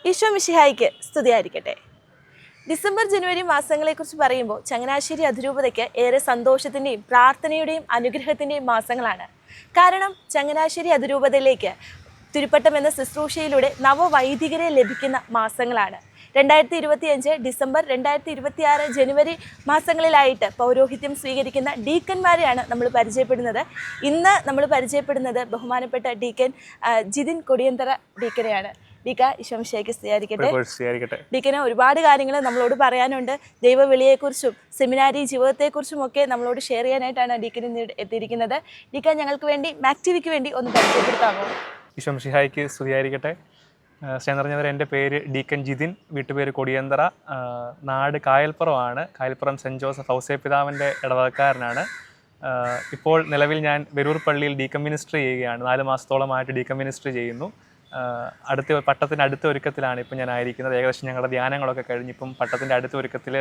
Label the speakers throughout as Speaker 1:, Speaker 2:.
Speaker 1: ഈശോ മിശിഹായിക്ക് സ്തുതിയായിരിക്കട്ടെ. ഡിസംബർ ജനുവരി മാസങ്ങളെക്കുറിച്ച് പറയുമ്പോൾ ചങ്ങനാശ്ശേരി അതിരൂപതയ്ക്ക് ഏറെ സന്തോഷത്തിൻ്റെയും പ്രാർത്ഥനയുടെയും അനുഗ്രഹത്തിൻ്റെയും മാസങ്ങളാണ്. കാരണം ചങ്ങനാശ്ശേരി അതിരൂപതയിലേക്ക് തിരുപ്പട്ടം എന്ന ശുശ്രൂഷയിലൂടെ നവവൈദികരെ ലഭിക്കുന്ന മാസങ്ങളാണ്. 2025 ഡിസംബർ 2026 ജനുവരി മാസങ്ങളിലായിട്ട് പൗരോഹിത്യം സ്വീകരിക്കുന്ന ഡീക്കന്മാരെയാണ് നമ്മൾ പരിചയപ്പെടുന്നത്. ഇന്ന് നമ്മൾ പരിചയപ്പെടുന്നത് ബഹുമാനപ്പെട്ട ഡീക്കൻ ജിതിൻ കൊടിയന്തറ ഡീക്കനെയാണ്. ഡീക്ക ഈശോമിശിഹായ്ക്ക് സ്തുതിയായിരിക്കട്ടെ. ഡീക്കന് ഒരുപാട് കാര്യങ്ങൾ നമ്മളോട് പറയാനുണ്ട്. ദൈവവിളിയെക്കുറിച്ചും സെമിനാരി ജീവിതത്തെക്കുറിച്ചും ഒക്കെ നമ്മളോട് ഷെയർ ചെയ്യാനായിട്ടാണ് ഡീക്കൻ ഇന്ന് എത്തിയിരിക്കുന്നത്. ഡീക്ക ഞങ്ങൾക്ക് വേണ്ടി മാക്ടിവിക്ക് വേണ്ടി ഒന്ന് പരിചയപ്പെടുത്താമോ?
Speaker 2: ഈശോമിശിഹായ്ക്ക് സ്തുതിയായിരിക്കട്ടെ. സ്നേഹം നിറഞ്ഞവർ, എൻ്റെ പേര് ഡീക്കൻ ജിതിൻ, വീട്ടുപേര് കൊടിയന്തറ, നാട് കായൽപ്പുറമാണ്. കായൽപ്പുറം സെൻറ്റ് ജോസഫ് ഔസേപ്പിതാവിൻ്റെ ഇടവകക്കാരനാണ്. ഇപ്പോൾ നിലവിൽ ഞാൻ വെരൂർ പള്ളിയിൽ ഡീക്കൻ മിനിസ്ട്രി ചെയ്യുകയാണ്. 4 മാസത്തോളമായിട്ട് ഡീക്കൻ മിനിസ്ട്രി ചെയ്യുന്നു. പട്ടത്തിൻ്റെ അടുത്ത ഒരുക്കത്തിലാണ് ഇപ്പം ഞാൻ ആയിരിക്കുന്നത്. ഏകദേശം ഞങ്ങളുടെ ധ്യാനങ്ങളൊക്കെ കഴിഞ്ഞ് ഇപ്പം പട്ടത്തിൻ്റെ അടുത്ത ഒരുക്കത്തിൽ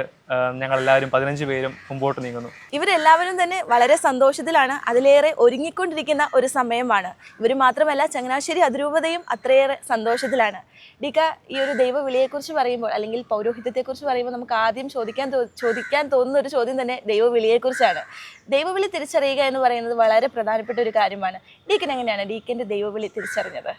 Speaker 2: ഞങ്ങളെല്ലാവരും 15 പേരും മുമ്പോട്ട് നീങ്ങുന്നു.
Speaker 1: ഇവരെല്ലാവരും തന്നെ വളരെ സന്തോഷത്തിലാണ്, അതിലേറെ ഒരുങ്ങിക്കൊണ്ടിരിക്കുന്ന ഒരു സമയമാണ്. ഇവർ മാത്രമല്ല, ചങ്ങനാശ്ശേരി അതിരൂപതയും അത്രയേറെ സന്തോഷത്തിലാണ്. ഡീക്ക, ഈ ഒരു ദൈവവിളിയെക്കുറിച്ച് പറയുമ്പോൾ അല്ലെങ്കിൽ പൗരോഹിത്യത്തെക്കുറിച്ച് പറയുമ്പോൾ നമുക്ക് ആദ്യം ചോദിക്കാൻ തോന്നുന്ന ഒരു ചോദ്യം തന്നെ ദൈവവിളിയെക്കുറിച്ചാണ്. ദൈവവിളി തിരിച്ചറിയുക എന്ന് പറയുന്നത് വളരെ പ്രധാനപ്പെട്ട ഒരു കാര്യമാണ്. ഡീക്കൻ എങ്ങനെയാണ് ഡീക്കൻ്റെ ദൈവവിളി തിരിച്ചറിഞ്ഞത്?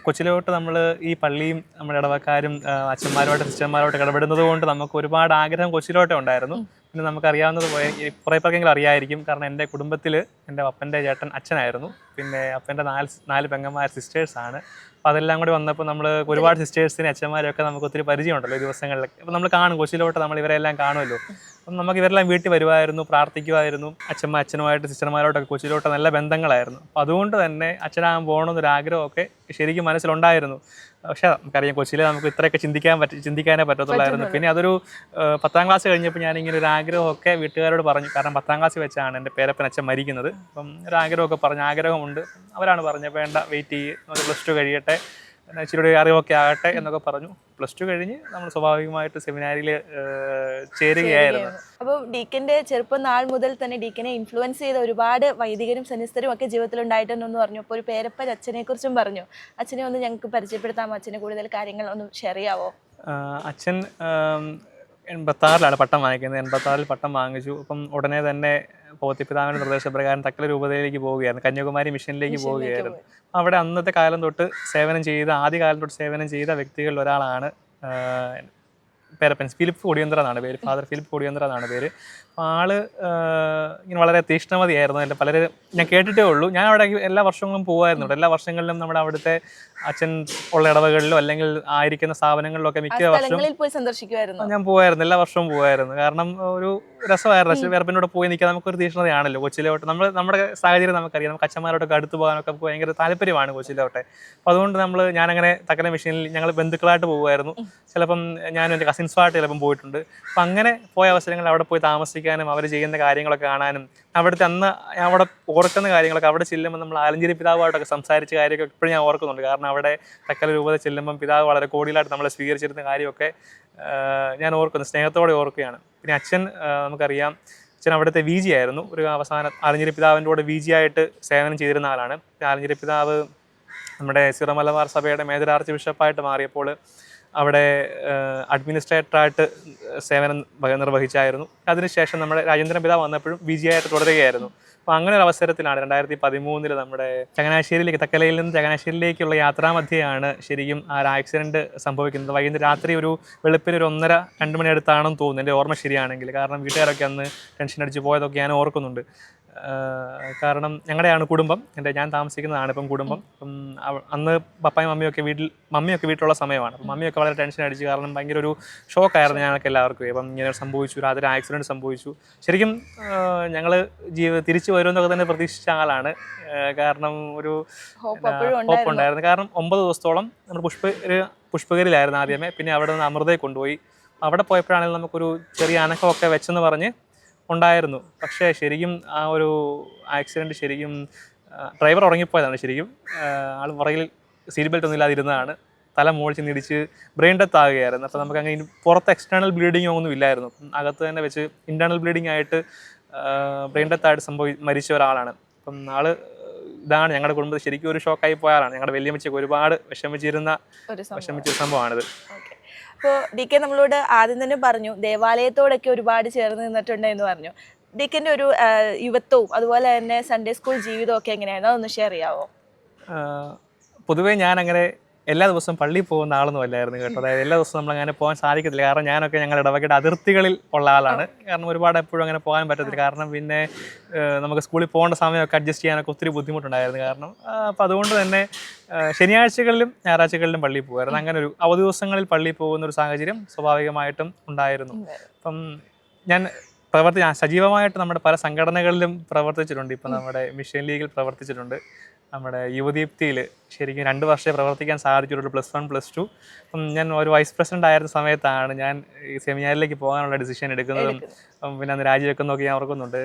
Speaker 2: കൊച്ചിലോട്ട് നമ്മൾ ഈ പള്ളിയും നമ്മുടെ ഇടവക്കാരും അച്ഛന്മാരോട്ട് സിസ്റ്റർമാരോട്ട് ഇടപെടുന്നത് കൊണ്ട് നമുക്ക് ഒരുപാട് ആഗ്രഹം കൊച്ചിലോട്ടേ ഉണ്ടായിരുന്നു. പിന്നെ നമുക്കറിയാവുന്നത് പോലെ കുറേ പേർക്കെങ്കിലും അറിയായിരിക്കും. കാരണം എൻ്റെ കുടുംബത്തിൽ എൻ്റെ അപ്പൻ്റെ ചേട്ടൻ അച്ഛനായിരുന്നു. പിന്നെ അപ്പൻ്റെ 4 പെങ്ങന്മാർ സിസ്റ്റേഴ്സാണ്. അപ്പോൾ അതെല്ലാം കൂടി വന്നപ്പോൾ നമ്മൾ ഒരുപാട് സിസ്റ്റേഴ്സിനെ അച്ഛന്മാരെയൊക്കെ നമുക്ക് ഒത്തിരി പരിചയമുണ്ടല്ലോ ഈ ദിവസങ്ങളിലൊക്കെ. അപ്പോൾ നമ്മൾ കാണും, കൊച്ചിലോട്ട് നമ്മൾ ഇവരെല്ലാം കാണുമല്ലോ. അപ്പം നമുക്ക് ഇവരെല്ലാം വീട്ടിൽ വരുമായിരുന്നു, പ്രാർത്ഥിക്കുമായിരുന്നു. അച്ഛനുമായിട്ട് സിസ്റ്റർമാരോട്ടൊക്കെ കൊച്ചിലോട്ട് നല്ല ബന്ധങ്ങളായിരുന്നു. അപ്പോൾ അതുകൊണ്ട് തന്നെ അച്ഛനാകാൻ പോകണമെന്നൊരാഗ്രഹമൊക്കെ ശരിക്കും മനസ്സിലുണ്ടായിരുന്നു. പക്ഷേ നമുക്കറിയാം, കൊച്ചിയിലെ നമുക്ക് ഇത്രയൊക്കെ ചിന്തിക്കാനേ പറ്റത്തുള്ളായിരുന്നു. പിന്നെ അതൊരു 10ാം ക്ലാസ് കഴിഞ്ഞപ്പോൾ ഞാനിങ്ങനെ ഒരു ആഗ്രഹമൊക്കെ വീട്ടുകാരോട് പറഞ്ഞു. കാരണം 10ാം ക്ലാസ്സിൽ വെച്ചാണ് എൻ്റെ പേരപ്പൻ അച്ഛൻ മരിക്കുന്നത്. അപ്പം ഒരു ആഗ്രഹമൊക്കെ പറഞ്ഞു, ആഗ്രഹമുണ്ട്. അവരാണ് പറഞ്ഞത് വേണ്ട, വെയിറ്റ് ചെയ്യ്, നമുക്ക് +2 കഴിയട്ടെ, ഇച്ചിരി അറിവൊക്കെ ആകട്ടെ എന്നൊക്കെ പറഞ്ഞു. +2 കഴിഞ്ഞ് നമ്മൾ സ്വാഭാവികമായിട്ട് സെമിനാരിയിൽ ചേരുകയായിരുന്നു.
Speaker 1: അപ്പോൾ ഡീക്കൻ്റെ ചെറുപ്പം നാൾ മുതൽ തന്നെ ഡീക്കനെ ഇൻഫ്ലുവൻസ് ചെയ്ത ഒരുപാട് വൈദികരും സന്യസ്തരും ഒക്കെ ജീവിതത്തിൽ ഉണ്ടായിട്ടുണ്ടെന്ന് പറഞ്ഞു. അപ്പോൾ ഒരു പേരപ്പൻ അച്ഛനെ കുറിച്ചും പറഞ്ഞു. അച്ഛനെ ഒന്ന് ഞങ്ങൾക്ക് പരിചയപ്പെടുത്താമോ? അച്ഛനെ കൂടുതൽ കാര്യങ്ങൾ ഒന്ന് ഷെയർ ചെയ്യാവോ?
Speaker 2: അച്ഛൻ 86-ലാണ് പട്ടം വാങ്ങിക്കുന്നത്. 86-ൽ പട്ടം വാങ്ങിച്ചു. അപ്പം ഉടനെ തന്നെ പോത്തിപ്പിതാവിൻ്റെ നിർദ്ദേശപ്രകാരം തക്കല രൂപതയിലേക്ക് പോവുകയായിരുന്നു, കന്യാകുമാരി മിഷനിലേക്ക് പോവുകയായിരുന്നു. അവിടെ അന്നത്തെ കാലം തൊട്ട് ആദ്യകാലം തൊട്ട് സേവനം ചെയ്ത വ്യക്തികളിൽ ഒരാളാണ് പേരപ്പൻ. ഫിലിപ്പ് കൊടിയന്തറ എന്നാണ് പേര്. ഫാദർ ഫിലിപ്പ് കൊടിയന്തറ എന്നാണ് പേര്. അപ്പോൾ ആള് ഇങ്ങനെ വളരെ തീഷ്ണമതിയായിരുന്നു. എൻ്റെ പലരും ഞാൻ കേട്ടിട്ടേ ഉള്ളൂ. ഞാൻ അവിടെ എല്ലാ വർഷങ്ങളും പോകുമായിരുന്നു. എല്ലാ വർഷങ്ങളിലും നമ്മുടെ അവിടുത്തെ അച്ഛൻ ഉള്ള ഇടവകളിലോ അല്ലെങ്കിൽ ആയിരിക്കുന്ന സ്ഥാപനങ്ങളിലൊക്കെ മിക്ക വർഷവും ഞാൻ പോകുമായിരുന്നു. എല്ലാ വർഷവും പോകുമായിരുന്നു. കാരണം ഒരു രസമായിരുന്നു. വേർപ്പിനോട് പോയി നിൽക്കാൻ നമുക്കൊരു തീഷ്ണതയാണല്ലോ. കൊച്ചിലോട്ട് നമ്മുടെ സാഹചര്യം നമുക്കറിയാം. നമുക്ക് അച്ഛന്മാരോടൊക്കെ അടുത്ത് പോകാനൊക്കെ നമുക്ക് ഭയങ്കര താല്പര്യമാണ് കൊച്ചിലോട്ടെ. അപ്പോൾ അതുകൊണ്ട് ഞാനങ്ങനെ തക്കല മിഷനിൽ ഞങ്ങൾ ബന്ധുക്കളായിട്ട് പോകുമായിരുന്നു. ചിലപ്പം ഞാനും എൻ്റെ കസിൻസുമായിട്ട് ചിലപ്പം പോയിട്ടുണ്ട്. അപ്പം അങ്ങനെ പോയ അവസരങ്ങളിൽ അവിടെ പോയി താമസിക്കാനും അവർ ചെയ്യുന്ന കാര്യങ്ങളൊക്കെ കാണാനും അവിടുത്തെ അന്ന് അവിടെ ഓർക്കുന്ന കാര്യങ്ങളൊക്കെ അവിടെ ചെല്ലുമ്പോൾ നമ്മൾ ആലഞ്ചേരി പിതാവുമായിട്ടൊക്കെ സംസാരിച്ച കാര്യമൊക്കെ ഇപ്പോഴും ഞാൻ ഓർക്കുന്നുണ്ട്. കാരണം അവിടെ തക്കല രൂപത ചെല്ലുമ്പം പിതാവ് വളരെ കോടിയിലായിട്ട് നമ്മളെ സ്വീകരിച്ചിരുന്ന കാര്യമൊക്കെ ഞാൻ ഓർക്കുന്നു, സ്നേഹത്തോടെ ഓർക്കുകയാണ്. പിന്നെ അച്ഛൻ നമുക്കറിയാം, അച്ഛൻ അവിടുത്തെ VG ആയിരുന്നു. ഒരു അവസാനം ആലഞ്ചേരി പിതാവിൻ്റെ കൂടെ VG ആയിട്ട് സേവനം ചെയ്തിരുന്ന ആളാണ്. ആലഞ്ചേരി പിതാവ് നമ്മുടെ സിറോ മലബാർ സഭയുടെ മേജർ ആർച്ച് ബിഷപ്പായിട്ട് മാറിയപ്പോൾ അവിടെ അഡ്മിനിസ്ട്രേറ്ററായിട്ട് സേവനം നിർവഹിച്ചായിരുന്നു. അതിനുശേഷം നമ്മുടെ രാജേന്ദ്രൻ പിതാവ് വന്നപ്പോഴും VG ആയിട്ട് തുടരുകയായിരുന്നു. അപ്പോൾ അങ്ങനെ ഒരു അവസരത്തിലാണ് 2013 നമ്മുടെ ചങ്ങനാശ്ശേരിയിലേക്ക്, തക്കലയിൽ നിന്ന് ചങ്ങനാശ്ശേരിയിലേക്കുള്ള യാത്രാമധ്യയാണ് ശരിക്കും ആ ഒരു ആക്സിഡൻറ്റ് സംഭവിക്കുന്നത്. വൈകുന്നേരം രാത്രി ഒരു വെളുപ്പിന് ഒരു 1:30-2 മണി അടുത്താണെന്ന് തോന്നുന്നു, എൻ്റെ ഓർമ്മ ശരിയാണെങ്കിൽ. കാരണം വീട്ടുകാരൊക്കെ അന്ന് ടെൻഷൻ അടിച്ച് പോയതൊക്കെ ഞാൻ ഓർക്കുന്നുണ്ട്. കാരണം ഞങ്ങളുടെയാണ് കുടുംബം, ഞാൻ താമസിക്കുന്നതാണ് ഇപ്പം കുടുംബം. അപ്പം അന്ന് പപ്പായും മമ്മിയൊക്കെ വീട്ടിലുള്ള സമയമാണ്. അപ്പം മമ്മിയൊക്കെ വളരെ ടെൻഷൻ അടിച്ച്, കാരണം ഭയങ്കര ഒരു ഷോക്കായിരുന്നു ഞങ്ങൾക്ക് എല്ലാവർക്കും. അപ്പം ഇങ്ങനെ സംഭവിച്ചു, രാത്രി ആക്സിഡൻറ്റ് സംഭവിച്ചു. ശരിക്കും ഞങ്ങൾ തിരിച്ചു വരുമെന്നൊക്കെ തന്നെ പ്രതീക്ഷിച്ച ആളാണ്. കാരണം ഒരു ഹോപ്പ് ഉണ്ടായിരുന്നു. കാരണം 9 ദിവസത്തോളം നമ്മൾ പുഷ്പഗിരിയിലായിരുന്നു ആദ്യമേ. പിന്നെ അവിടെ നിന്ന് അമൃതയെ കൊണ്ടുപോയി. അവിടെ പോയപ്പോഴാണെങ്കിൽ നമുക്കൊരു ചെറിയ അനക്കമൊക്കെ വെച്ചെന്ന് പറഞ്ഞ് ഉണ്ടായിരുന്നു. പക്ഷേ ശരിക്കും ആ ഒരു ആക്സിഡൻറ്റ് ശരിക്കും ഡ്രൈവർ ഉറങ്ങിപ്പോയതാണ്. ശരിക്കും ആൾ പുറകിൽ സീറ്റ് ബെൽറ്റ് ഒന്നും ഇല്ലാതിരുന്നതാണ്. തല മുകളിൽ ഇടിച്ച് ബ്രെയിൻ ഡെത്ത് ആകുകയായിരുന്നു. അപ്പോൾ നമുക്ക് അങ്ങനെ പുറത്ത് എക്സ്റ്റേണൽ ബ്ലീഡിങ് ഒന്നും ഇല്ലായിരുന്നു. അകത്ത് തന്നെ വെച്ച് ഇൻറ്റേർണൽ ബ്ലീഡിങ് ആയിട്ട് ബ്രെയിൻ ഡെത്ത് ആയിട്ട് മരിച്ച ഒരാളാണ്. അപ്പം ആൾ ഇതാണ് ഞങ്ങളുടെ കുടുംബത്തിൽ ശരിക്കും ഒരു ഷോക്കായി പോയാലാണ്. ഞങ്ങളുടെ വല്യമ്മച്ചൊക്കെ ഒരുപാട് വിഷമിച്ചിരുന്ന സംഭവമാണിത്.
Speaker 1: അപ്പോൾ ഡി കെ നമ്മളോട് ആദ്യം തന്നെ പറഞ്ഞു ദേവാലയത്തോടൊക്കെ ഒരുപാട് ചേർന്ന് നിന്നിട്ടുണ്ട് എന്ന് പറഞ്ഞു. ഡി കെൻ്റെ ഒരു യുവത്വവും അതുപോലെ തന്നെ സൺഡേ സ്കൂൾ ജീവിതവും ഒക്കെ എങ്ങനെയായിരുന്നു, അതൊന്ന് ഷെയർ ചെയ്യാവോ?
Speaker 2: പൊതുവേ ഞാൻ അങ്ങനെ എല്ലാ ദിവസവും പള്ളിയിൽ പോകുന്ന ആളൊന്നും അല്ലായിരുന്നു കേട്ടോ. അതായത് എല്ലാ ദിവസവും നമ്മളങ്ങനെ പോകാൻ സാധിക്കത്തില്ല. കാരണം ഞാനൊക്കെ ഞങ്ങളുടെ ഇടവകയുടെ അതിർത്തികളിൽ ഉള്ള ആളാണ്. കാരണം ഒരുപാട് എപ്പോഴും അങ്ങനെ പോകാൻ പറ്റത്തില്ല. കാരണം പിന്നെ നമുക്ക് സ്കൂളിൽ പോകേണ്ട സമയമൊക്കെ അഡ്ജസ്റ്റ് ചെയ്യാനൊക്കെ ഒത്തിരി ബുദ്ധിമുട്ടുണ്ടായിരുന്നു. കാരണം അപ്പോൾ അതുകൊണ്ട് തന്നെ ശനിയാഴ്ചകളിലും ഞായറാഴ്ചകളിലും പള്ളിയിൽ പോകുമായിരുന്നു. അങ്ങനെ ഒരു അവധി ദിവസങ്ങളിൽ പള്ളിയിൽ പോകുന്ന ഒരു സാഹചര്യം സ്വാഭാവികമായിട്ടും ഉണ്ടായിരുന്നു. അപ്പം ഞാൻ സജീവമായിട്ട് നമ്മുടെ പല സംഘടനകളിലും പ്രവർത്തിച്ചിട്ടുണ്ട്. ഇപ്പം നമ്മുടെ മിഷൻ ലീഗിൽ പ്രവർത്തിച്ചിട്ടുണ്ട്. നമ്മുടെ യുവദീപ്തിയിൽ ശരിക്കും 2 വർഷമേ പ്രവർത്തിക്കാൻ സാധിച്ചിട്ടുള്ളൂ, +1 +2. അപ്പം ഞാൻ ഒരു വൈസ് പ്രസിഡന്റ് ആയിരുന്ന സമയത്താണ് ഞാൻ ഈ സെമിനാറിലേക്ക് പോകാനുള്ള ഡിസിഷൻ എടുക്കുന്നതും പിന്നെ അന്ന് രാജിവെക്കുന്നതൊക്കെ ഞാൻ ഓർക്കുന്നുണ്ട്.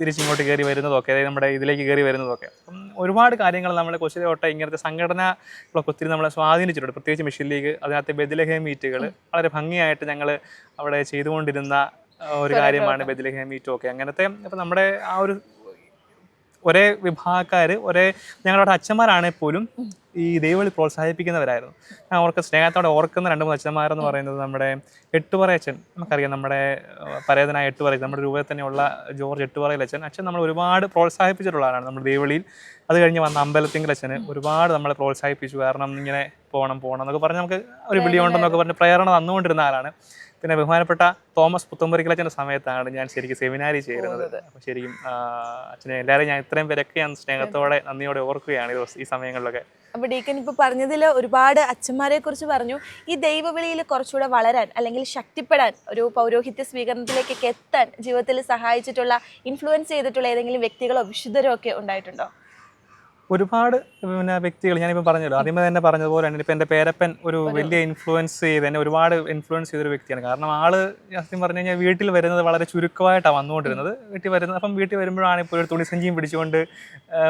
Speaker 2: തിരിച്ചിങ്ങോട്ട് കയറി വരുന്നതൊക്കെ, അതായത് നമ്മുടെ ഇതിലേക്ക് കയറി വരുന്നതൊക്കെ. അപ്പം ഒരുപാട് കാര്യങ്ങൾ നമ്മളെ കൊച്ചിലെ തൊട്ട് ഇങ്ങനത്തെ സംഘടനകളൊക്കെ ഒത്തിരി നമ്മളെ സ്വാധീനിച്ചിട്ടുണ്ട്. പ്രത്യേകിച്ച് മിഷൻ ലീഗ്, അതിനകത്ത് ബെത്ലഹേം മീറ്റുകൾ വളരെ ഭംഗിയായിട്ട് ഞങ്ങൾ അവിടെ ചെയ്തുകൊണ്ടിരുന്ന ഒരു കാര്യമാണ് ബെത്ലഹേം മീറ്റും ഒക്കെ അങ്ങനത്തെ. അപ്പം നമ്മുടെ ആ ഒരു ഒരേ വിഭാഗക്കാർ, ഞങ്ങളുടെ അച്ഛന്മാരാണെങ്കിൽ പോലും ഈ ദൈവവിളി പ്രോത്സാഹിപ്പിക്കുന്നവരായിരുന്നു. ഞാൻ സ്നേഹത്തോടെ ഓർക്കുന്ന 2-3 അച്ഛന്മാരെന്ന് പറയുന്നത് നമ്മുടെ എട്ടുപറയച്ചൻ, നമുക്കറിയാം നമ്മുടെ പരേതനായ എട്ടുപറയച്ചൻ, നമ്മുടെ രൂപയിൽ തന്നെയുള്ള ജോർജ് എട്ടുപറയിലച്ഛൻ. അച്ഛൻ നമ്മൾ ഒരുപാട് പ്രോത്സാഹിപ്പിച്ചിട്ടുള്ള ആളാണ് നമ്മുടെ ദൈവവിളിയിൽ. അത് കഴിഞ്ഞ് വന്ന അമ്പലത്തിങ്കൽ അച്ഛന് ഒരുപാട് നമ്മളെ പ്രോത്സാഹിപ്പിച്ചു. കാരണം ഇങ്ങനെ പോകണം എന്നൊക്കെ പറഞ്ഞ് നമുക്ക് ഒരു വിളിയുണ്ടെന്നൊക്കെ പറഞ്ഞ് പ്രേരണ തന്നുകൊണ്ടിരുന്ന ആളാണ്. പിന്നെ ബഹുമാനപ്പെട്ട തോമസ് പുത്തമ്പരിക്കലച്ഛൻ്റെ സമയത്താണ് ഞാൻ ശരിക്കും സെമിനാരി ചേരുന്നത്. അപ്പം ശരിക്കും അച്ഛനെ എല്ലാവരെയും ഞാൻ ഇത്രയും പേരൊക്കെ ഞാൻ സ്നേഹത്തോടെ നന്ദിയോടെ ഓർക്കുകയാണ് ഈ സമയങ്ങളിലൊക്കെ.
Speaker 1: അപ്പോൾ ഡീക്കൻ ഇപ്പോൾ പറഞ്ഞതിൽ ഒരുപാട് അച്ഛന്മാരെ കുറിച്ച് പറഞ്ഞു. ഈ ദൈവവിളിയിൽ കുറച്ചുകൂടെ വളരാൻ അല്ലെങ്കിൽ ശക്തിപ്പെടാൻ, ഒരു പൗരോഹിത്യ സ്വീകരണത്തിലേക്കൊക്കെ എത്താൻ ജീവിതത്തിൽ സഹായിച്ചിട്ടുള്ള, ഇൻഫ്ലുവൻസ് ചെയ്തിട്ടുള്ള ഏതെങ്കിലും വ്യക്തികളോ വിശുദ്ധരോ ഒക്കെ ഉണ്ടായിട്ടുണ്ടോ?
Speaker 2: ഒരുപാട് പിന്നെ വ്യക്തികൾ ഞാനിപ്പോൾ പറഞ്ഞല്ലോ, ആദ്യമേ തന്നെ പറഞ്ഞതുപോലെ തന്നെ ഇപ്പം എൻ്റെ പേരപ്പൻ ഒരു വലിയ ഇൻഫ്ലുവൻസ് ചെയ്ത് എന്നെ ഒരുപാട് ഇൻഫ്ലുവൻസ് ചെയ്തൊരു വ്യക്തിയാണ്. കാരണം ആള് സത്യം പറഞ്ഞു കഴിഞ്ഞാൽ വീട്ടിൽ വരുന്നത് വളരെ ചുരുക്കമായിട്ടാണ് വന്നുകൊണ്ടിരുന്നത്. വീട്ടിൽ വരുന്നത്, അപ്പം വീട്ടിൽ വരുമ്പോഴാണ് ഇപ്പോൾ ഒരു തുണിസഞ്ചിയും പിടിച്ചുകൊണ്ട്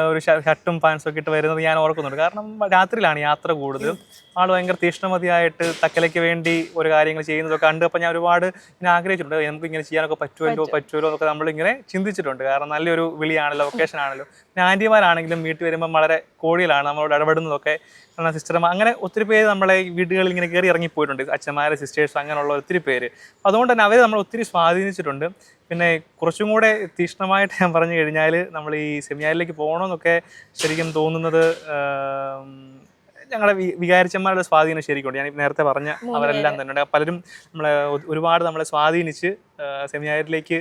Speaker 2: ഒരു ഷർട്ടും പാൻസും ഒക്കെ ഇട്ട് വരുന്നത് ഞാൻ ഓർക്കുന്നുണ്ട്. കാരണം രാത്രിയിലാണ് യാത്ര കൂടുതലും. ആൾ ഭയങ്കര തീഷ്ണമതിയായിട്ട് തക്കലയ്ക്ക് വേണ്ടി ഒരു കാര്യങ്ങൾ ചെയ്യുന്നതൊക്കെ കണ്ട് അപ്പം ഞാൻ ഒരുപാട് ഇങ്ങനെ ആഗ്രഹിച്ചിട്ടുണ്ട്, നമുക്ക് ഇങ്ങനെ ചെയ്യാനൊക്കെ പറ്റുമല്ലോ എന്നൊക്കെ നമ്മളിങ്ങനെ ചിന്തിച്ചിട്ടുണ്ട്. കാരണം നല്ലൊരു വിളിയാണല്ലോ, വൊക്കേഷൻ ആണല്ലോ. പിന്നെ ആൻറ്റിമാരാണെങ്കിലും വീട്ടിൽ വരുമ്പം വളരെ കോടിയിലാണ് നമ്മളോട് ഇടപെടുന്നതൊക്കെ. കാരണം സിസ്റ്റർമാർ അങ്ങനെ ഒത്തിരി പേര് നമ്മളെ വീടുകളിൽ ഇങ്ങനെ കയറി ഇറങ്ങിപ്പോയിട്ടുണ്ട്, അച്ഛന്മാർ, സിസ്റ്റേഴ്സ്, അങ്ങനെയുള്ള ഒത്തിരി പേര്. അതുകൊണ്ട് തന്നെ അവർ നമ്മൾ ഒത്തിരി സ്വാധീനിച്ചിട്ടുണ്ട്. പിന്നെ കുറച്ചും കൂടെ തീഷ്ണമായിട്ട് ഞാൻ പറഞ്ഞു കഴിഞ്ഞാൽ നമ്മൾ ഈ സെമിനാരിലേക്ക് പോകണമെന്നൊക്കെ ശരിക്കും തോന്നുന്നത് ഞങ്ങളുടെ വികാരിച്ചന്മാരുടെ സ്വാധീനം ശരിക്കുണ്ട്. ഞാൻ നേരത്തെ പറഞ്ഞ അവരെല്ലാം തന്നെ ഉണ്ട്. പലരും ഒരുപാട് നമ്മളെ സ്വാധീനിച്ച് സെമിനാരിലേക്ക്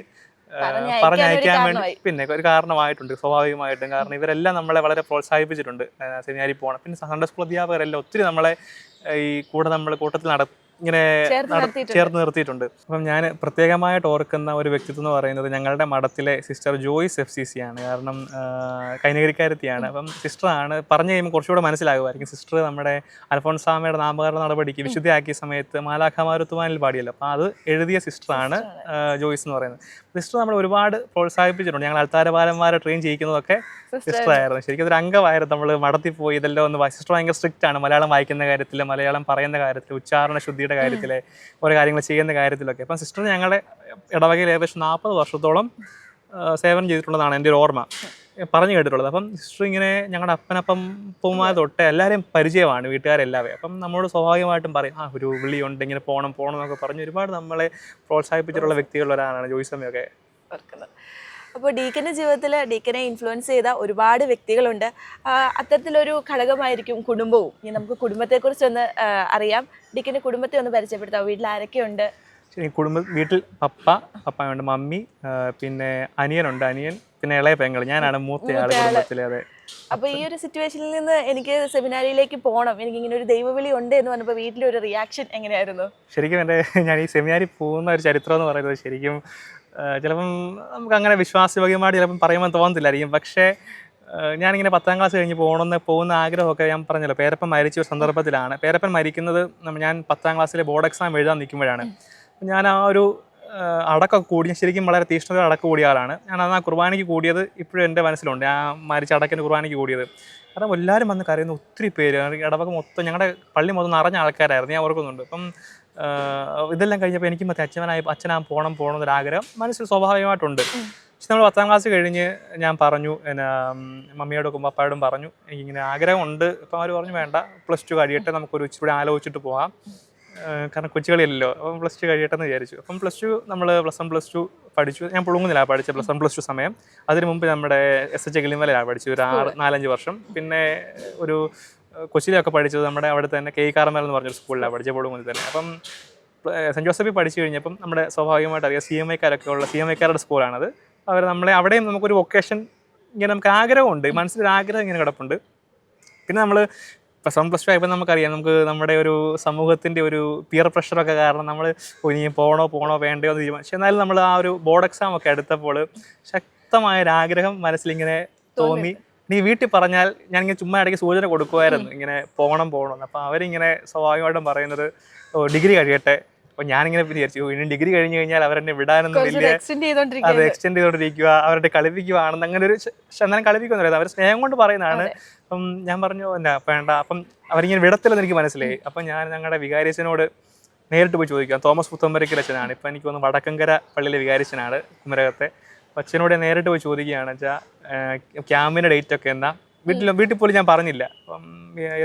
Speaker 2: പറഞ്ഞയക്കാൻ വേണ്ടി പിന്നെ ഒരു കാരണമായിട്ടുണ്ട് സ്വാഭാവികമായിട്ടും. കാരണം ഇവരെല്ലാം നമ്മളെ വളരെ പ്രോത്സാഹിപ്പിച്ചിട്ടുണ്ട് സെമിനാരിൽ പോകണം. പിന്നെ സൺഡേ സ്കൂൾ അധ്യാപകരെല്ലാം ഒത്തിരി നമ്മളെ ഈ കൂട്ടത്തിൽ ഇങ്ങനെ ചേർത്ത് നിർത്തിയിട്ടുണ്ട്. അപ്പം ഞാൻ പ്രത്യേകമായിട്ട് ഓർക്കുന്ന ഒരു വ്യക്തിത്വം എന്ന് പറയുന്നത് ഞങ്ങളുടെ മഠത്തിലെ സിസ്റ്റർ ജോയ്സ് FCC ആണ്. കാരണം കൈനകരിക്കാരത്തിയാണ്. അപ്പം സിസ്റ്ററാണ് പറഞ്ഞു കഴിയുമ്പോൾ കുറച്ചുകൂടെ മനസ്സിലാകുമായിരിക്കും. സിസ്റ്റർ നമ്മുടെ അൽഫോൺസാമയുടെ നാമകരണ നടപടിക്ക് വിശുദ്ധിയാക്കിയ സമയത്ത് മാലാഖമാരുത്തുവാനിൽ പാടിയല്ലോ, അപ്പം അത് എഴുതിയ സിസ്റ്ററാണ് ജോയ്സ് എന്ന് പറയുന്നത്. സിസ്റ്റർ നമ്മൾ ഒരുപാട് പ്രോത്സാഹിപ്പിച്ചിട്ടുണ്ട്. ഞങ്ങൾ അൾത്താരപാലന്മാരെ ട്രെയിൻ ചെയ്യിക്കുന്നതൊക്കെ സിസ്റ്ററായിരുന്നു. ശരിക്കും ഒരു അംഗമായിരുന്നു. നമ്മൾ മഠത്തിൽ പോയി ഇതെല്ലാം ഒന്ന് സിസ്റ്റർ ഭയങ്കര സ്ട്രിക്റ്റ് ആണ്. മലയാളം വായിക്കുന്ന കാര്യത്തിൽ, മലയാളം പറയുന്ന കാര്യത്തിൽ, ഉച്ചാരണ ശുദ്ധിയുടെ കാര്യത്തിലെ ഓരോ കാര്യങ്ങൾ ചെയ്യുന്ന കാര്യത്തിലൊക്കെ. അപ്പം സിസ്റ്റർ ഞങ്ങളുടെ ഇടവകയിൽ ഏകദേശം 40 വർഷത്തോളം സേവനം ചെയ്തിട്ടുള്ളതാണ് എൻ്റെ ഒരു ഓർമ്മ, പറഞ്ഞു കേട്ടിട്ടുള്ളത്. അപ്പം സിസ്റ്റർ ഇങ്ങനെ ഞങ്ങളുടെ അപ്പനപ്പൂമാർ തൊട്ട് എല്ലാവരെയും പരിചയമാണ്, വീട്ടുകാരെല്ലാവരും. അപ്പം നമ്മളോട് സ്വാഭാവികമായിട്ടും പറയും ഒരു വിളിയുണ്ട്, ഇങ്ങനെ പോകണം എന്നൊക്കെ പറഞ്ഞ് ഒരുപാട് നമ്മളെ പ്രോത്സാഹിപ്പിച്ചിട്ടുള്ള വ്യക്തികളിൽ ഒരാളാണ് ജോയ്സമ്മയൊക്കെ.
Speaker 1: അപ്പോൾ ഡീക്കൻ്റെ ജീവിതത്തിൽ ഡീക്കനെ ഇൻഫ്ലുവൻസ് ചെയ്ത ഒരുപാട് വ്യക്തികളുണ്ട്. അത്തരത്തിലൊരു ഘടകമായിരിക്കും കുടുംബവും. ഇനി നമുക്ക് കുടുംബത്തെക്കുറിച്ചൊന്ന് അറിയാം. ഡീക്കൻ്റെ കുടുംബത്തെ ഒന്ന് പരിചയപ്പെടുത്താം. വീട്ടിൽ ആരൊക്കെയുണ്ട്?
Speaker 2: വീട്ടിൽ പപ്പയുണ്ട്, മമ്മി, പിന്നെ അനിയനുണ്ട്, പിന്നെ ഇളയ പെങ്ങൾ, ഞാനാണ് മൂത്തയാള് കുടുംബത്തിലെ. അതെ.
Speaker 1: അപ്പോൾ ഈ ഒരു സിറ്റുവേഷനിൽ നിന്ന് എനിക്ക് സെമിനാരിയിലേക്ക് പോകണം, എനിക്ക് ഇങ്ങനെ ഒരു ദൈവവിളി ഉണ്ട് എന്ന് പറഞ്ഞപ്പോൾ വീട്ടിലെ ഒരു റിയാക്ഷൻ എങ്ങനെയായിരുന്നു?
Speaker 2: ശരിക്കും ഞാൻ ഈ സെമിനാരിൽ പോകുന്ന ഒരു ചരിത്രം എന്ന് പറയുന്നത് ശരിക്കും ചിലപ്പം നമുക്ക് അങ്ങനെ വിശ്വാസയോഗ്യമായിട്ട് ചിലപ്പം പറയുമ്പോൾ തോന്നത്തില്ലായിരിക്കും. പക്ഷേ ഞാനിങ്ങനെ 10ാം ക്ലാസ് കഴിഞ്ഞ് പോകുന്ന ആഗ്രഹമൊക്കെ ഞാൻ പറഞ്ഞല്ലോ, പേരപ്പൻ മരിച്ച ഒരു സന്ദർഭത്തിലാണ്. പേരപ്പൻ മരിക്കുന്നത് ഞാൻ 10ാം ക്ലാസ്സിലെ ബോർഡ് എക്സാം എഴുതാൻ നിൽക്കുമ്പോഴാണ്. ഞാൻ ആ ഒരു അടക്കം കൂടി, ശരിക്കും വളരെ തീഷ്ണത അടക്കം കൂടിയ ആളാണ് ഞാൻ. ആ കുർബാനയ്ക്ക് കൂടിയത് ഇപ്പോഴും എൻ്റെ മനസ്സിലുണ്ട്, ആ മരിച്ച അടക്കിൻ്റെ കുർബാനയ്ക്ക് കൂടിയത്. കാരണം എല്ലാവരും വന്ന് കരയുന്ന ഒത്തിരി പേര്, ഇടവക മൊത്തം, ഞങ്ങളുടെ പള്ളി മൊത്തം നിറഞ്ഞ ആൾക്കാരായിരുന്നു, ഞാൻ ഓർക്കുന്നുണ്ട്. അപ്പം ഇതെല്ലാം കഴിഞ്ഞപ്പോൾ എനിക്ക് അച്ഛനാ പോകണം എന്നൊരാഗ്രഹം മനസ്സിൽ സ്വാഭാവികമായിട്ടുണ്ട്. പക്ഷെ നമ്മൾ 10ാം ക്ലാസ് കഴിഞ്ഞ് ഞാൻ പറഞ്ഞു പിന്നെ മമ്മിയോടും പപ്പായോടും പറഞ്ഞു എനിക്കിങ്ങനെ ആഗ്രഹമുണ്ട്. അപ്പം അവർ പറഞ്ഞു വേണ്ട, +2 കഴിയട്ടെ, നമുക്കൊരു ഇച്ചിരി ആലോചിച്ചിട്ട് പോകാം, കാരണം കൊച്ചുകളിയല്ലോ, അപ്പം +2 കഴിയട്ടെ എന്ന് വിചാരിച്ചു. അപ്പം +2 നമ്മൾ +1 +2 പഠിച്ചു. ഞാൻ പുളുങ്ങുന്നില്ല പഠിച്ചത് +1 +2 സമയം. അതിന് മുമ്പ് നമ്മുടെ SH കിളിമലയിലാണ് പഠിച്ചത് ഒരു 4-5 വർഷം. പിന്നെ ഒരു കൊച്ചിയിലൊക്കെ പഠിച്ചത് നമ്മുടെ അവിടെ തന്നെ കെ കാർമൽ എന്ന് പറഞ്ഞൊരു സ്കൂളിലാണ് പഠിച്ചത്, പുളുങ്ങുന്നിൽ തന്നെ. അപ്പം സെൻറ്റ് ജോസഫിൽ പഠിച്ചു കഴിഞ്ഞപ്പം നമ്മുടെ സ്വാഭാവികമായിട്ട് അറിയാം CMIക്കാരൊക്കെ ഉള്ള CMIക്കാരുടെ സ്കൂളാണത്. അവർ നമ്മളെ അവിടെയും നമുക്കൊരു വൊക്കേഷൻ ഇങ്ങനെ നമുക്ക് ആഗ്രഹമുണ്ട്, മനസ്സിലൊരു ആഗ്രഹം ഇങ്ങനെ കിടപ്പുണ്ട്. പിന്നെ നമ്മൾ +1 +2 ആയപ്പോൾ നമുക്കറിയാം, നമുക്ക് നമ്മുടെ ഒരു സമൂഹത്തിൻ്റെ ഒരു പിയർ പ്രഷറൊക്കെ കാരണം നമ്മൾ ഇനി പോണോ വേണ്ടയോ എന്ന് തീരുമാനിച്ചു. പക്ഷെ എന്നാലും നമ്മൾ ആ ഒരു ബോർഡ് എക്സാം ഒക്കെ എടുത്തപ്പോൾ ശക്തമായൊരാഗ്രഹം മനസ്സിലിങ്ങനെ തോന്നി. നീ വീട്ടിൽ പറഞ്ഞാൽ ഞാനിങ്ങനെ ചുമ്മാ ഇടയ്ക്ക് സൂചന കൊടുക്കുമായിരുന്നു ഇങ്ങനെ പോകണം എന്ന്. അപ്പോൾ അവരിങ്ങനെ സ്വാഭാവികമായിട്ടും പറയുന്നത് ഡിഗ്രി കഴിയട്ടെ. അപ്പോൾ ഞാനിങ്ങനെ വിചാരിച്ചു ഇനി ഡിഗ്രി കഴിഞ്ഞ് കഴിഞ്ഞാൽ അവരെന്നെ വിടാനൊന്നും വലിയ
Speaker 1: എക്സ്റ്റെൻഡ്
Speaker 2: ചെയ്തുകൊണ്ടിരിക്കുക, അവരുടെ കളിപ്പിക്കുകയാണെന്ന് അങ്ങനെ ഒരു എന്നാലും കളിപ്പിക്കുമെന്ന് പറയുന്നത് അവർ സ്നേഹം കൊണ്ട് പറയുന്നതാണ്. അപ്പം ഞാൻ പറഞ്ഞു വേണ്ട, അപ്പം അവരിങ്ങനെ വിടത്തില്ലെന്ന് എനിക്ക് മനസ്സിലായി. അപ്പം ഞാൻ ഞങ്ങളുടെ വികാരിയച്ഛനോട് നേരിട്ട് പോയി ചോദിക്കാം. തോമസ് പുത്തമ്പരക്കൽ അച്ഛനാണ്, ഇപ്പം എനിക്ക് തോന്നുന്നു വടക്കങ്കര പള്ളിയിലെ വികാരിയച്ഛനാണ് കുമരകത്തെ. അച്ഛനോട് നേരിട്ട് പോയി ചോദിക്കുകയാണ് വെച്ചാൽ ക്യാമ്പിൻ്റെ ഡേറ്റ് ഒക്കെ എന്നാ. വീട്ടിൽ പോലും ഞാൻ പറഞ്ഞില്ല. അപ്പം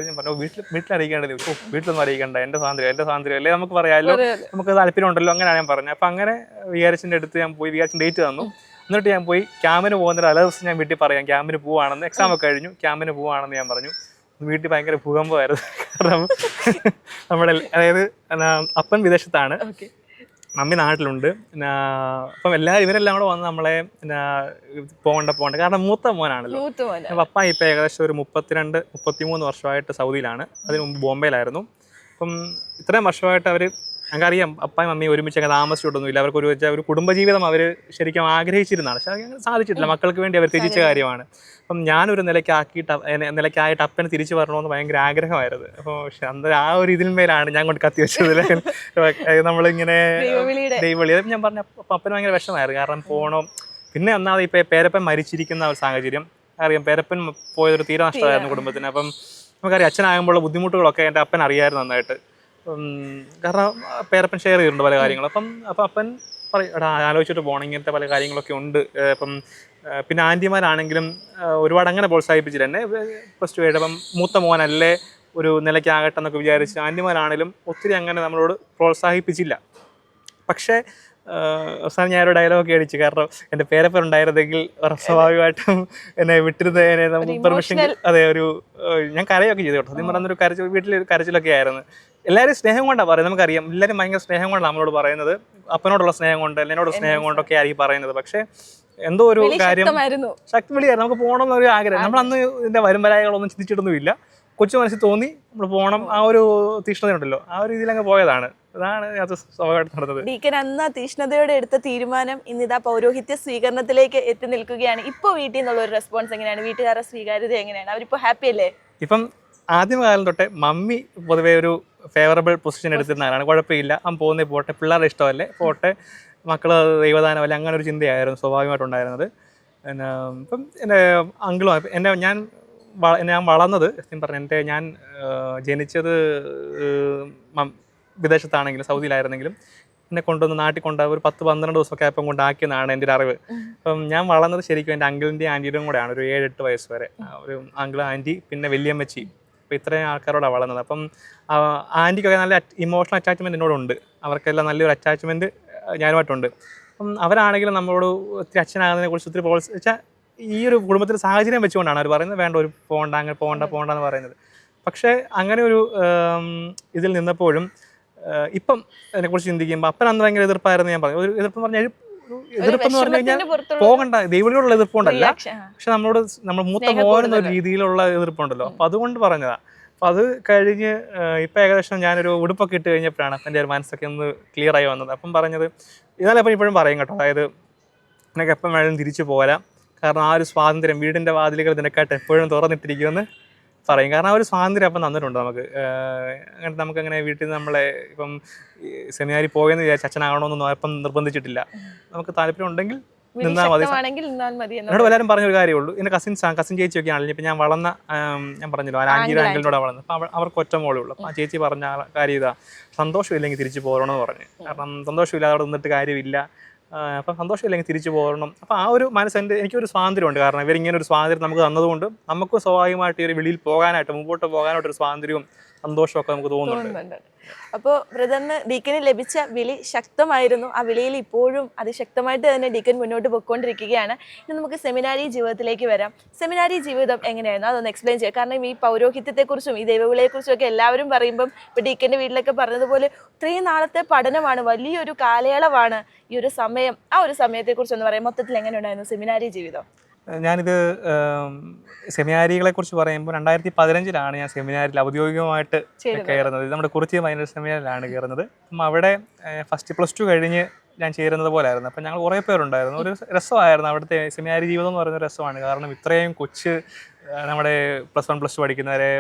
Speaker 2: ഞാൻ പറഞ്ഞു വീട്ടിൽ അറിയിക്കേണ്ടത്, വീട്ടിലൊന്നും അറിയിക്കേണ്ട, എൻ്റെ സ്വാതന്ത്ര്യം അല്ലേ, നമുക്ക് പറയാമല്ലോ, നമുക്ക് താല്പര്യം ഉണ്ടല്ലോ, അങ്ങനെയാണ് ഞാൻ പറഞ്ഞത്. അപ്പം അങ്ങനെ വികാരിച്ചിൻ്റെ അടുത്ത് ഞാൻ പോയി, വികാരിച്ചിൻ്റെ ഡേറ്റ് തന്നു. എന്നിട്ട് ഞാൻ പോയി ക്യാമ്പിന് പോകുന്ന തലേ ദിവസം ഞാൻ വീട്ടിൽ പറയാം ക്യാമ്പിന് പോവാണെന്ന്. എക്സാം ഒക്കെ കഴിഞ്ഞു, ക്യാമ്പിന് പോവാണെന്ന് ഞാൻ പറഞ്ഞു. വീട്ടിൽ ഭയങ്കര ഭൂകമ്പമായിരുന്നു. കാരണം നമ്മുടെ അതായത് അപ്പൻ വിദേശത്താണ്, മമ്മി നാട്ടിലുണ്ട്. അപ്പം ഇവരെല്ലാം കൂടെ വന്ന് നമ്മളെ പോകണ്ട കാരണം മൂത്ത മോനാണല്ലോ. പപ്പ ഇപ്പം ഏകദേശം ഒരു 32-33 വർഷമായിട്ട് സൗദിയിലാണ്. അതിന് മുമ്പ് ബോംബെയിലായിരുന്നു. അപ്പം ഇത്രയും വർഷമായിട്ട് അവർ, ഞങ്ങൾക്കറിയാം അപ്പായും മമ്മിയും ഒരുമിച്ച് അങ്ങനെ താമസിച്ചിട്ടൊന്നുമില്ല. അവർക്ക് ഒരു കുടുംബജീവിതം അവർ ശരിക്കും ആഗ്രഹിച്ചിരുന്നതാണ്, പക്ഷെ അങ്ങനെ സാധിച്ചിട്ടില്ല. മക്കൾക്ക് വേണ്ടി അവർ ത്യജിച്ച കാര്യമാണ്. അപ്പം ഞാനൊരു നിലയ്ക്കായിട്ട് അപ്പനെ തിരിച്ചു വരണമെന്ന് ഭയങ്കര ആഗ്രഹമായിരുന്നു. അപ്പോൾ പക്ഷെ അന്ന് ആ ഒരു ഇതിന്മേലാണ് ഞാൻ കൊണ്ട് കത്തി വെച്ചത്. നമ്മളിങ്ങനെ ദൈവവിളി ഞാൻ പറഞ്ഞ അപ്പന് ഭയങ്കര വിഷമമായിരുന്നു, കാരണം പോകണം. പിന്നെ ഒന്നാമത് ഇപ്പം പേരപ്പൻ മരിച്ചിരിക്കുന്ന ഒരു സാഹചര്യം അറിയാം. പേരപ്പൻ പോയതൊരു തീരെ നഷ്ടമായിരുന്നു കുടുംബത്തിന്. അപ്പം നമുക്കറിയാം അച്ഛനാകുമ്പോഴുള്ള ബുദ്ധിമുട്ടുകളൊക്കെ എൻ്റെ അപ്പൻ അറിയാമായിരുന്നു നന്നായിട്ട്. കാരണം പേരപ്പൻ ഷെയർ ചെയ്തിട്ടുണ്ട് പല കാര്യങ്ങളും. അപ്പം അപ്പൻ ആലോചിച്ചിട്ട് പോകണം, ഇങ്ങനത്തെ പല കാര്യങ്ങളൊക്കെ ഉണ്ട്. ഇപ്പം പിന്നെ ആൻറ്റിമാരാണെങ്കിലും ഒരുപാട് അങ്ങനെ പ്രോത്സാഹിപ്പിച്ചില്ല എന്നെ. +2 കഴിഞ്ഞപ്പം മൂത്ത മോനല്ലേ ഒരു നിലയ്ക്കാകട്ടെ എന്നൊക്കെ വിചാരിച്ച് ആൻറ്റിമാരാണെങ്കിലും ഒത്തിരി അങ്ങനെ നമ്മളോട് പ്രോത്സാഹിപ്പിച്ചില്ല. പക്ഷേ അവസാനം ഞാനൊരു ഡയലോഗ് അടിച്ചു, കാരണം എൻ്റെ പേരപ്പൻ ഉണ്ടായിരുന്നെങ്കിൽ സ്വാഭാവികമായിട്ടും എന്നെ വിട്ടിരുന്നതിനെ നമുക്ക് പെർമിഷൻ. അതെ, ഞാൻ കരയൊക്കെ ചെയ്തു കേട്ടോ. സത്യം പറഞ്ഞൊരു വീട്ടിലൊരു കരച്ചിലൊക്കെ ആയിരുന്നു. എല്ലാവരും സ്നേഹം കൊണ്ടാണ് പറയുന്നത്, നമുക്കറിയാം എല്ലാവരും ഭയങ്കര സ്നേഹം കൊണ്ടാണ് നമ്മളോട് പറയുന്നത്. അപ്പനോടുള്ള സ്നേഹം കൊണ്ട്, എന്നോട് സ്നേഹം കൊണ്ടൊക്കെ ആയിരിക്കും പറയുന്നത്. പക്ഷേ എന്തോ ഒരു കാര്യം ശക്തി വിളിയായിരുന്നു, നമുക്ക് പോകണം എന്നൊരു ആഗ്രഹം. നമ്മളന്ന് ഇതിൻ്റെ വരുംവരായകളൊന്നും ചിന്തിച്ചിട്ടൊന്നുമില്ല. കൊച്ചു മനസ്സിൽ തോന്നി നമ്മൾ പോകണം, ആ ഒരു തീഷ്ണതയുണ്ടല്ലോ, ആ ഒരു രീതിയിൽ അങ്ങ് പോയതാണ്. അതാണ് അത് സ്വാഭാവികമായിട്ട് നടന്നത്.
Speaker 1: ഡീക്കൻ അന്ന് തീഷ്ണതയോടെ എടുത്ത തീരുമാനം ഇന്നിതാ പൗരോഹിത്യ സ്വീകരണത്തിലേക്ക് എത്തി നിൽക്കുകയാണ്. ഇപ്പോൾ വീട്ടിൽ നിന്നുള്ള ഒരു റെസ്പോൺസ് എങ്ങനെയാണ്? വീട്ടുകാരുടെ സ്വീകാര്യത എങ്ങനെയാണ്? അവരിപ്പോൾ ഹാപ്പി അല്ലേ?
Speaker 2: ഇപ്പം ആദ്യകാലം തൊട്ടേ മമ്മി പൊതുവേ ഒരു ഫേവറബിൾ പൊസിഷൻ എടുത്തിരുന്നതാണ്. കുഴപ്പമില്ല, പോകുന്നേ പോട്ടെ, പിള്ളേരുടെ ഇഷ്ടമല്ലേ പോട്ടെ, മക്കൾ ദൈവദാനമല്ലേ, അങ്ങനെ ഒരു ചിന്തയായിരുന്നു സ്വാഭാവികമായിട്ടുണ്ടായിരുന്നത്. പിന്നെ ഇപ്പം എൻ്റെ അങ്കിളും ഞാൻ വളർന്നത് സത്യം പറഞ്ഞ ഞാൻ ജനിച്ചത് വിദേശത്താണെങ്കിലും സൗദിയിലായിരുന്നെങ്കിലും എന്നെ നാട്ടിൽ ഒരു 10-12 ദിവസമൊക്കെ ആയപ്പം കൊണ്ടാക്കിയെന്നാണ് എൻ്റെ ഒരു അറിവ്. അപ്പം ഞാൻ വളർന്നത് ശരിക്കും എൻ്റെ അങ്കിളിൻ്റെയും ആൻറ്റിയുടെയും കൂടെയാണ് ഒരു 7-8 വയസ്സ് വരെ. ഒരു അങ്കിൾ, ആൻറ്റി, പിന്നെ വല്യമ്മച്ചി, അപ്പോൾ ഇത്രയും ആൾക്കാരോടാണ് വളർന്നത്. അപ്പം ആൻറ്റിക്കൊക്കെ നല്ല ഇമോഷണൽ അറ്റാച്ച്മെൻറ്റ് എന്നോടുണ്ട്, അവർക്കെല്ലാം നല്ലൊരു അറ്റാച്ച്മെൻറ്റ് ഞാനുമായിട്ടുണ്ട്. അപ്പം അവരാണെങ്കിലും നമ്മളോട് ഒത്തിരി അച്ഛനാകുന്നതിനെ കുറിച്ച് ഒത്തിരി വെച്ചാൽ ഈ ഒരു കുടുംബത്തിൻ്റെ സാഹചര്യം വെച്ചുകൊണ്ടാണ് അവർ പറയുന്നത് വേണ്ട, ഒരു പോകണ്ടെന്ന് പറയുന്നത്. പക്ഷേ അങ്ങനെ ഒരു ഇതിൽ നിന്നപ്പോഴും ഇപ്പം അതിനെക്കുറിച്ച് ചിന്തിക്കുമ്പോൾ അപ്പൻ അന്ന് ഭയങ്കര എതിർപ്പായിരുന്നു. ഞാൻ പറഞ്ഞു ഒരു എതിർപ്പെന്ന് പറഞ്ഞാൽ എതിർപ്പെന്ന് പറഞ്ഞു കഴിഞ്ഞാൽ പോകണ്ട, ദൈവവിളിയോടുള്ള എതിർപ്പുകൊണ്ടല്ല, പക്ഷെ നമ്മൾ മൂത്ത മോനെന്ന ഒരു രീതിയിലുള്ള എതിർപ്പുണ്ടല്ലോ. അപ്പം അതുകൊണ്ട് പറഞ്ഞതാണ്. അപ്പം അത് കഴിഞ്ഞ് ഇപ്പം ഏകദേശം ഞാനൊരു ഉടുപ്പൊക്കെ ഇട്ട് കഴിഞ്ഞപ്പോഴാണ് എൻ്റെ ഒരു മനസ്സൊക്കെ ഒന്ന് ക്ലിയർ ആയി വന്നത്. അപ്പം പറഞ്ഞത് ഇതായാലും അപ്പം ഇപ്പോഴും പറയും കേട്ടോ, അതായത് നിനക്ക് എപ്പം വേണമെങ്കിലും തിരിച്ചു പോരാം, കാരണം ആ ഒരു സ്വാതന്ത്ര്യം, വീടിൻ്റെ വാതിലുകൾ നിനക്കായിട്ട് എപ്പോഴും തുറന്നിട്ടിരിക്കുമെന്ന് പറയും. കാരണം ആ ഒരു സ്വാതന്ത്ര്യം അപ്പം തന്നിട്ടുണ്ട് നമുക്ക്. അങ്ങനെ നമുക്കങ്ങനെ വീട്ടിൽ നിന്ന് നമ്മളെ ഇപ്പം സെമിനാരി പോയെന്ന് വിചാരിച്ച് അച്ഛനാകണമെന്നൊന്നും അപ്പം നിർബന്ധിച്ചിട്ടില്ല. നമുക്ക് താല്പര്യം ഉണ്ടെങ്കിൽ നിന്നാൽ മതി. എന്നോട് എല്ലാവരും പറഞ്ഞൊരു കാര്യമുള്ളൂ. എൻ്റെ കസിൻ ചേച്ചിയൊക്കെ ആണെങ്കിലും ഇപ്പം ഞാൻ പറഞ്ഞല്ലോ ആൻറ്റിയുടെ വളർന്നത്. അപ്പം അവർക്ക് ഒറ്റ മോളേ ഉള്ളൂ. അപ്പം ആ ചേച്ചി പറഞ്ഞ കാര്യം ഇതാ, സന്തോഷമില്ലെങ്കിൽ തിരിച്ചു പോകണമെന്ന് പറഞ്ഞു. കാരണം സന്തോഷമില്ലാതെ അവിടെ നിന്നിട്ട് കാര്യമില്ല, അപ്പം സന്തോഷമില്ലെങ്കിൽ തിരിച്ചു പോകണം. അപ്പോൾ ആ ഒരു മനസ്സെൻ്റെ എനിക്കൊരു സ്വാതന്ത്ര്യമുണ്ട്. കാരണം ഇവരിങ്ങനെ ഒരു സ്വാതന്ത്ര്യം നമുക്ക് തന്നതുകൊണ്ട് നമുക്ക് സ്വാഭാവികമായിട്ട് ഈ ഒരു വെളിയിൽ പോകാനായിട്ട് മുമ്പോട്ട് പോകാനായിട്ടൊരു സ്വാതന്ത്ര്യവും സന്തോഷമൊക്കെ നമുക്ക് തോന്നുന്നുണ്ട്.
Speaker 1: അപ്പോൾ ബ്രദറിന് ഡീക്കന് ലഭിച്ച വിളി ശക്തമായിരുന്നു. ആ വിളിയിൽ ഇപ്പോഴും അതിശക്തമായിട്ട് തന്നെ ഡീക്കൻ മുന്നോട്ട് പോയിക്കൊണ്ടിരിക്കുകയാണ്. ഇനി നമുക്ക് സെമിനാരി ജീവിതത്തിലേക്ക് വരാം. സെമിനാരി ജീവിതം എങ്ങനെയായിരുന്നു അതൊന്ന് എക്സ്പ്ലെയിൻ ചെയ്യുക. കാരണം ഈ പൗരോഹിത്യത്തെക്കുറിച്ചും ഈ ദൈവവിളിയെക്കുറിച്ചും ഒക്കെ എല്ലാവരും പറയുമ്പം ഇപ്പോൾ ഡീക്കൻ്റെ വീട്ടിലൊക്കെ പറഞ്ഞതുപോലെ ഇത്രയും നാളത്തെ പഠനമാണ്, വലിയൊരു കാലയളവാണ് ഈ ഒരു സമയം. ആ ഒരു സമയത്തെക്കുറിച്ചൊന്ന് പറയാം. മൊത്തത്തിൽ എങ്ങനെ ഉണ്ടായിരുന്നു സെമിനാരി ജീവിതം?
Speaker 2: ഞാനിത് സെമിനാരികളെ കുറിച്ച് പറയുമ്പോൾ 2015 ഞാൻ സെമിനാരിൽ ഔദ്യോഗികമായിട്ട് കയറുന്നത്. ഇത് നമ്മുടെ കുറിച്ചി മൈനർ സെമിനാരിലാണ് കയറുന്നത്. അപ്പം അവിടെ ഫസ്റ്റ് +2 കഴിഞ്ഞ് ഞാൻ ചേരുന്നത് പോലായിരുന്നു. അപ്പം ഞങ്ങൾ കുറേ പേരുണ്ടായിരുന്നു. ഒരു രസമായിരുന്നു അവിടുത്തെ സെമിനാരി ജീവിതം എന്ന് പറയുന്ന രസമാണ്. കാരണം ഇത്രയും കൊച്ച് നമ്മുടെ +1 +2 പഠിക്കുന്നവരെ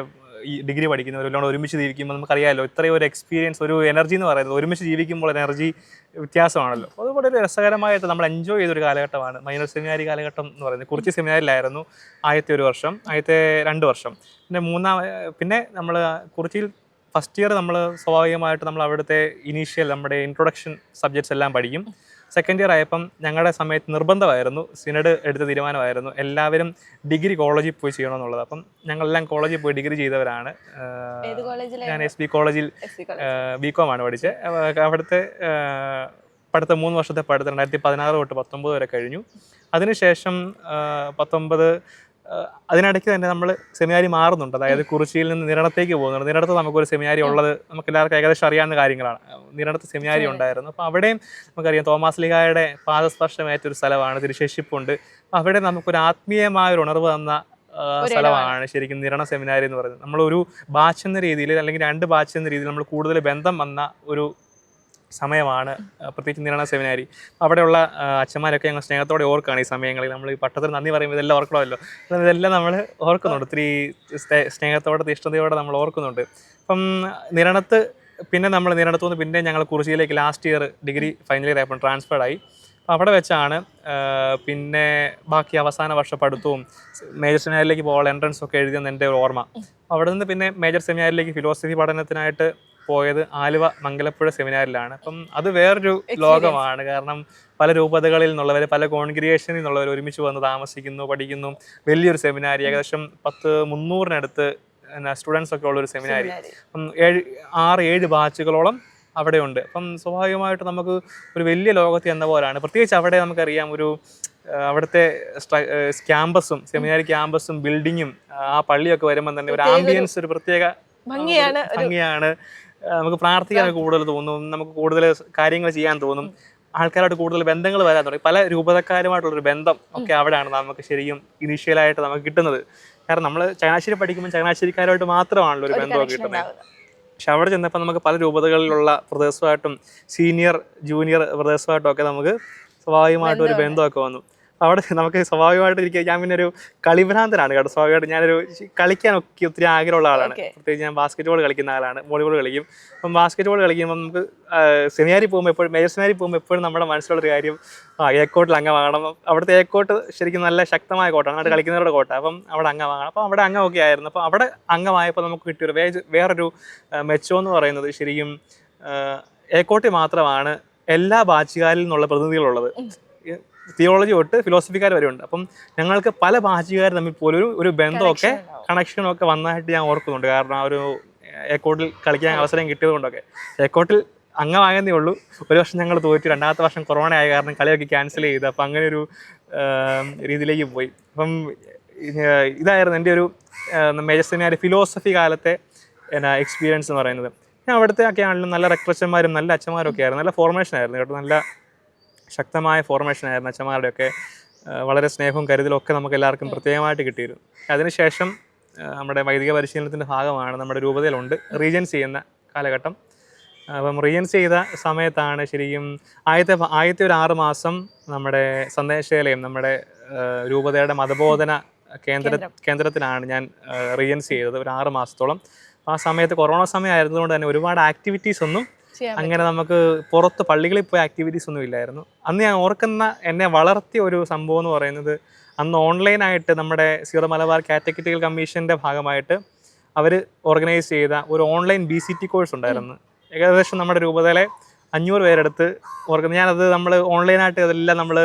Speaker 2: ഈ ഡിഗ്രി പഠിക്കുന്നവരെല്ലാം ഒരുമിച്ച് ജീവിക്കുമ്പോൾ നമുക്കറിയാമല്ലോ ഇത്രയും ഒരു എക്സ്പീരിയൻസ്, ഒരു എനർജി എന്ന് പറയുന്നത് ഒരുമിച്ച് ജീവിക്കുമ്പോൾ എനർജി വ്യത്യാസമാണല്ലോ. അതുപോലെ ഒരു രസകരമായിട്ട് നമ്മൾ എൻജോയ് ചെയ്തൊരു കാലഘട്ടമാണ് മൈനർ സെമിനാരി കാലഘട്ടം എന്ന് പറയുന്നത്. കുറിച്ചി സെമിനാരിലായിരുന്നു ആദ്യത്തെ 1 വർഷം, ആദ്യത്തെ 2 വർഷം. പിന്നെ നമ്മൾ കുറിച്ചിയിൽ ഫസ്റ്റ് ഇയർ നമ്മൾ സ്വാഭാവികമായിട്ട് നമ്മൾ അവിടുത്തെ ഇനീഷ്യൽ നമ്മുടെ ഇൻട്രൊഡക്ഷൻ സബ്ജക്ട്സ് എല്ലാം പഠിക്കും. സെക്കൻഡ് ഇയർ ആയപ്പം ഞങ്ങളുടെ സമയത്ത് നിർബന്ധമായിരുന്നു, സിനഡ് എടുത്ത തീരുമാനമായിരുന്നു എല്ലാവരും ഡിഗ്രി കോളേജിൽ പോയി ചെയ്യണമെന്നുള്ളത്. അപ്പം ഞങ്ങളെല്ലാം കോളേജിൽ പോയി ഡിഗ്രി ചെയ്തവരാണ്. ഞാൻ SB കോളേജിൽ BCom ആണ് പഠിച്ചത്. അവിടുത്തെ പഠിത്ത 3 വർഷത്തെ പഠിത്തം 2016 തൊട്ട് 19 വരെ കഴിഞ്ഞു. അതിനുശേഷം 19 അതിനിടയ്ക്ക് തന്നെ നമ്മൾ സെമിനാരി മാറുന്നുണ്ട്. അതായത് കുറിച്ചിയിൽ നിന്ന് നിരണത്തേക്ക് പോകുന്നുണ്ട്. നിരണത്ത് നമുക്കൊരു സെമിനാരി ഉള്ളത് നമുക്ക് എല്ലാവർക്കും ഏകദേശം അറിയാവുന്ന കാര്യങ്ങളാണ്. നിരണത്ത് സെമിനാരി ഉണ്ടായിരുന്നു. അപ്പോൾ അവിടെയും നമുക്കറിയാം തോമാസ് ലീഗായുടെ പാദസ്പർശമേറ്റൊരു സ്ഥലമാണ്, തിരുശേഷിപ്പുണ്ട്. അവിടെ നമുക്കൊരു ആത്മീയമായ ഒരു ഉണർവ് തന്ന സ്ഥലമാണ് ശരിക്കും നിരണ സെമിനാരി എന്ന് പറയുന്നത്. നമ്മളൊരു ബാച്ച് എന്ന രീതിയിൽ അല്ലെങ്കിൽ 2 ബാച്ച് എന്ന രീതിയിൽ നമ്മൾ കൂടുതൽ ബന്ധം വന്ന ഒരു സമയമാണ് പ്രത്യേകിച്ച് നിരണ സെമിനാരി. അവിടെയുള്ള അച്ഛന്മാരൊക്കെ ഞങ്ങൾ സ്നേഹത്തോടെ ഓർക്കുകയാണ് ഈ സമയങ്ങളിൽ. നമ്മൾ ഈ പട്ടത്തിന് നന്ദി പറയുമ്പോൾ ഇതെല്ലാം ഓർക്കണമല്ലോ. ഇതെല്ലാം നമ്മൾ ഓർക്കുന്നുണ്ട്, ഒത്തിരി സ്നേഹത്തോടെ തീഷ്ണതയോടെ നമ്മൾ ഓർക്കുന്നുണ്ട്. അപ്പം നിരണത്ത് പിന്നെ നമ്മൾ നിരണത്തുനിന്ന് പിന്നെ ഞങ്ങൾ കുറിച്ചിയിലേക്ക് last year degree final year ആയപ്പോൾ ട്രാൻസ്ഫേർഡ് ആയി. അപ്പോൾ അവിടെ വെച്ചാണ് പിന്നെ ബാക്കി അവസാന വർഷ പഠിത്തവും മേജർ സെമിനാരിലേക്ക് പോകാനുള്ള എൻട്രൻസ് ഒക്കെ എഴുതിയെന്ന് എൻ്റെ ഒരു ഓർമ്മ. അവിടെ നിന്ന് പിന്നെ മേജർ സെമിനാരിലേക്ക് ഫിലോസഫി പഠനത്തിനായിട്ട് പോയത് ആലുവ മംഗലപ്പുഴ സെമിനാരിലാണ്. അപ്പം അത് വേറൊരു ലോകമാണ്. കാരണം പല രൂപതകളിൽ നിന്നുള്ളവർ, പല കോൺഗ്രിഗേഷനിൽ നിന്നുള്ളവർ ഒരുമിച്ച് വന്ന് താമസിക്കുന്നു, പഠിക്കുന്നു. വലിയൊരു സെമിനാരി, ഏകദേശം 300-നടുത്ത് സ്റ്റുഡൻസ് ഒക്കെ ഉള്ളൊരു സെമിനാരി. അപ്പം 6-7 ബാച്ചുകളോളം അവിടെയുണ്ട്. അപ്പം സ്വാഭാവികമായിട്ട് നമുക്ക് ഒരു വലിയ ലോകത്ത് എന്ന പോലാണ്. പ്രത്യേകിച്ച് അവിടെ നമുക്കറിയാം ഒരു അവിടുത്തെ ക്യാമ്പസും സെമിനാരി ക്യാമ്പസും ബിൽഡിങ്ങും ആ പള്ളിയൊക്കെ വരുമ്പോൾ തന്നെ ഒരു ആംബിയൻസ്, ഒരു പ്രത്യേക ഭംഗിയാണ്. നമുക്ക് പ്രാർത്ഥിക്കാൻ കൂടുതൽ തോന്നും, നമുക്ക് കൂടുതൽ കാര്യങ്ങൾ ചെയ്യാൻ തോന്നും, ആൾക്കാരായിട്ട് കൂടുതൽ ബന്ധങ്ങൾ വരാൻ തുടങ്ങി. പല രൂപതക്കാരുമായിട്ടുള്ളൊരു ബന്ധം ഒക്കെ അവിടെയാണ് നമുക്ക് ശരിക്കും ഇനീഷ്യലായിട്ട് നമുക്ക് കിട്ടുന്നത്. കാരണം നമ്മൾ ചങ്ങനാശ്ശേരി പഠിക്കുമ്പോൾ ചങ്ങനാശ്ശേരിക്കാരുമായിട്ട് മാത്രമാണല്ലോ ഒരു ബന്ധമൊക്കെ കിട്ടുന്നത്. പക്ഷെ അവിടെ ചെന്നപ്പോൾ നമുക്ക് പല രൂപതകളിലുള്ള ബ്രദേഴ്സുമായിട്ടും സീനിയർ ജൂനിയർ ബ്രദേഴ്സുമായിട്ടും ഒക്കെ നമുക്ക് സ്വാഭാവികമായിട്ടും ഒരു ബന്ധമൊക്കെ വന്നു. അവിടെ നമുക്ക് സ്വാഭാവികമായിട്ട് ഇരിക്കുക. ഞാൻ പിന്നെ ഒരു കളിഭ്രാന്തനാണ് കേട്ടോ. സ്വാഭാവികമായിട്ട് ഞാനൊരു കളിക്കാനൊക്കെ ഒത്തിരി ആഗ്രഹമുള്ള ആളാണ്. പ്രത്യേകിച്ച് ഞാൻ ബാസ്കറ്റ് ബോൾ കളിക്കുന്ന ആളാണ്, വോളിബോൾ കളിക്കും. അപ്പം ബാസ്കറ്റ് ബോൾ കളിക്കുമ്പോൾ നമുക്ക് സെമിനാരി പോകുമ്പോൾ എപ്പോഴും മേജർ സെമിനാരി പോകുമ്പോൾ എപ്പോഴും നമ്മുടെ മനസ്സിലുള്ളൊരു കാര്യം ഏക്കോട്ടിൽ അംഗമാകണം. അവിടുത്തെ ഏക്കോട്ട് ശരിക്കും നല്ല ശക്തമായ കോട്ടാണ്, അവിടെ കളിക്കുന്നവരുടെ കോട്ട. അപ്പം അവിടെ അംഗമാകണം. അപ്പം അവിടെ അംഗമൊക്കെ ആയിരുന്നു. അപ്പം അവിടെ അംഗമായപ്പോൾ നമുക്ക് കിട്ടിയൊരു വേറൊരു മെച്ചമെന്ന് പറയുന്നത് ശരിക്കും ഏക്കോട്ടിൽ മാത്രമാണ് എല്ലാ ബാച്ചുകാരിൽ നിന്നുള്ള പ്രതിനിധികളുള്ളത്. തിയോളജി തൊട്ട് ഫിലോസഫിക്കാർ വരെ ഉണ്ട്. അപ്പം ഞങ്ങൾക്ക് പല ബാച്ചുകാർ തമ്മിൽ പോലും ഒരു ബന്ധമൊക്കെ കണക്ഷനൊക്കെ വന്നതായിട്ട് ഞാൻ ഓർക്കുന്നുണ്ട്. കാരണം ആ ഒരു ഏക്കോട്ടിൽ കളിക്കാൻ അവസരം കിട്ടിയത് കൊണ്ടൊക്കെ. ഏക്കോട്ടിൽ അംഗമാകുന്നേ ഉള്ളൂ. ഒരു വർഷം ഞങ്ങൾ തോറ്റു, 2ാമത്തെ വർഷം കൊറോണ ആയ കാരണം കളിയൊക്കെ ക്യാൻസൽ ചെയ്ത്. അപ്പം അങ്ങനെ ഒരു രീതിയിലേക്ക് പോയി. അപ്പം ഇതായിരുന്നു എൻ്റെ ഒരു മേജർ സെമിനാരി ഫിലോസഫി കാലത്തെ എക്സ്പീരിയൻസ് എന്ന് പറയുന്നത്. ഞാൻ അവിടുത്തെ ഒക്കെ ആണെങ്കിലും നല്ല റെക്ടറച്ചന്മാരും നല്ല അച്ഛന്മാരും ഒക്കെ ആയിരുന്നു. നല്ല ഫോർമേഷൻ ആയിരുന്നു കേട്ടോ, നല്ല ശക്തമായ ഫോർമേഷനായിരുന്നു അച്ഛന്മാരുടെയൊക്കെ. വളരെ സ്നേഹവും കരുതലും ഒക്കെ നമുക്ക് എല്ലാവർക്കും പ്രത്യേകമായിട്ട് കിട്ടിയിരുന്നു. അതിനുശേഷം നമ്മുടെ വൈദിക പരിശീലനത്തിൻ്റെ ഭാഗമാണ് നമ്മുടെ രൂപതയിലുണ്ട് റീജൻസ് ചെയ്യുന്ന കാലഘട്ടം. അപ്പം റീജൻസ് ചെയ്ത സമയത്താണ് ശരിക്കും ആദ്യത്തെ ഒരു 6 മാസം നമ്മുടെ സന്ദേശാലയം, നമ്മുടെ രൂപതയുടെ മതബോധന കേന്ദ്രത്തിലാണ് ഞാൻ റീജൻസ് ചെയ്തത് ഒരു 6 മാസത്തോളം. ആ സമയത്ത് കൊറോണ സമയം ആയിരുന്നതുകൊണ്ട് തന്നെ ഒരുപാട് ആക്ടിവിറ്റീസ് ഒന്നും അങ്ങനെ നമുക്ക് പുറത്ത് പള്ളികളിൽ പോയ ആക്ടിവിറ്റീസ് ഒന്നും ഇല്ലായിരുന്നു. അന്ന് ഞാൻ ഓർക്കുന്ന എന്നെ വളർത്തിയ ഒരു സംഭവം എന്ന് പറയുന്നത്, അന്ന് ഓൺലൈനായിട്ട് നമ്മുടെ സീറോ മലബാർ കാറ്റഗറ്റിക്കൽ കമ്മീഷൻ്റെ ഭാഗമായിട്ട് അവർ ഓർഗനൈസ് ചെയ്ത ഒരു ഓൺലൈൻ BCT കോഴ്സ് ഉണ്ടായിരുന്നു. ഏകദേശം നമ്മുടെ രൂപതയിലെ 500 പേരെടുത്ത് ഓർക്കുന്നത്. ഞാനത് നമ്മൾ ഓൺലൈനായിട്ട് അതെല്ലാം നമ്മൾ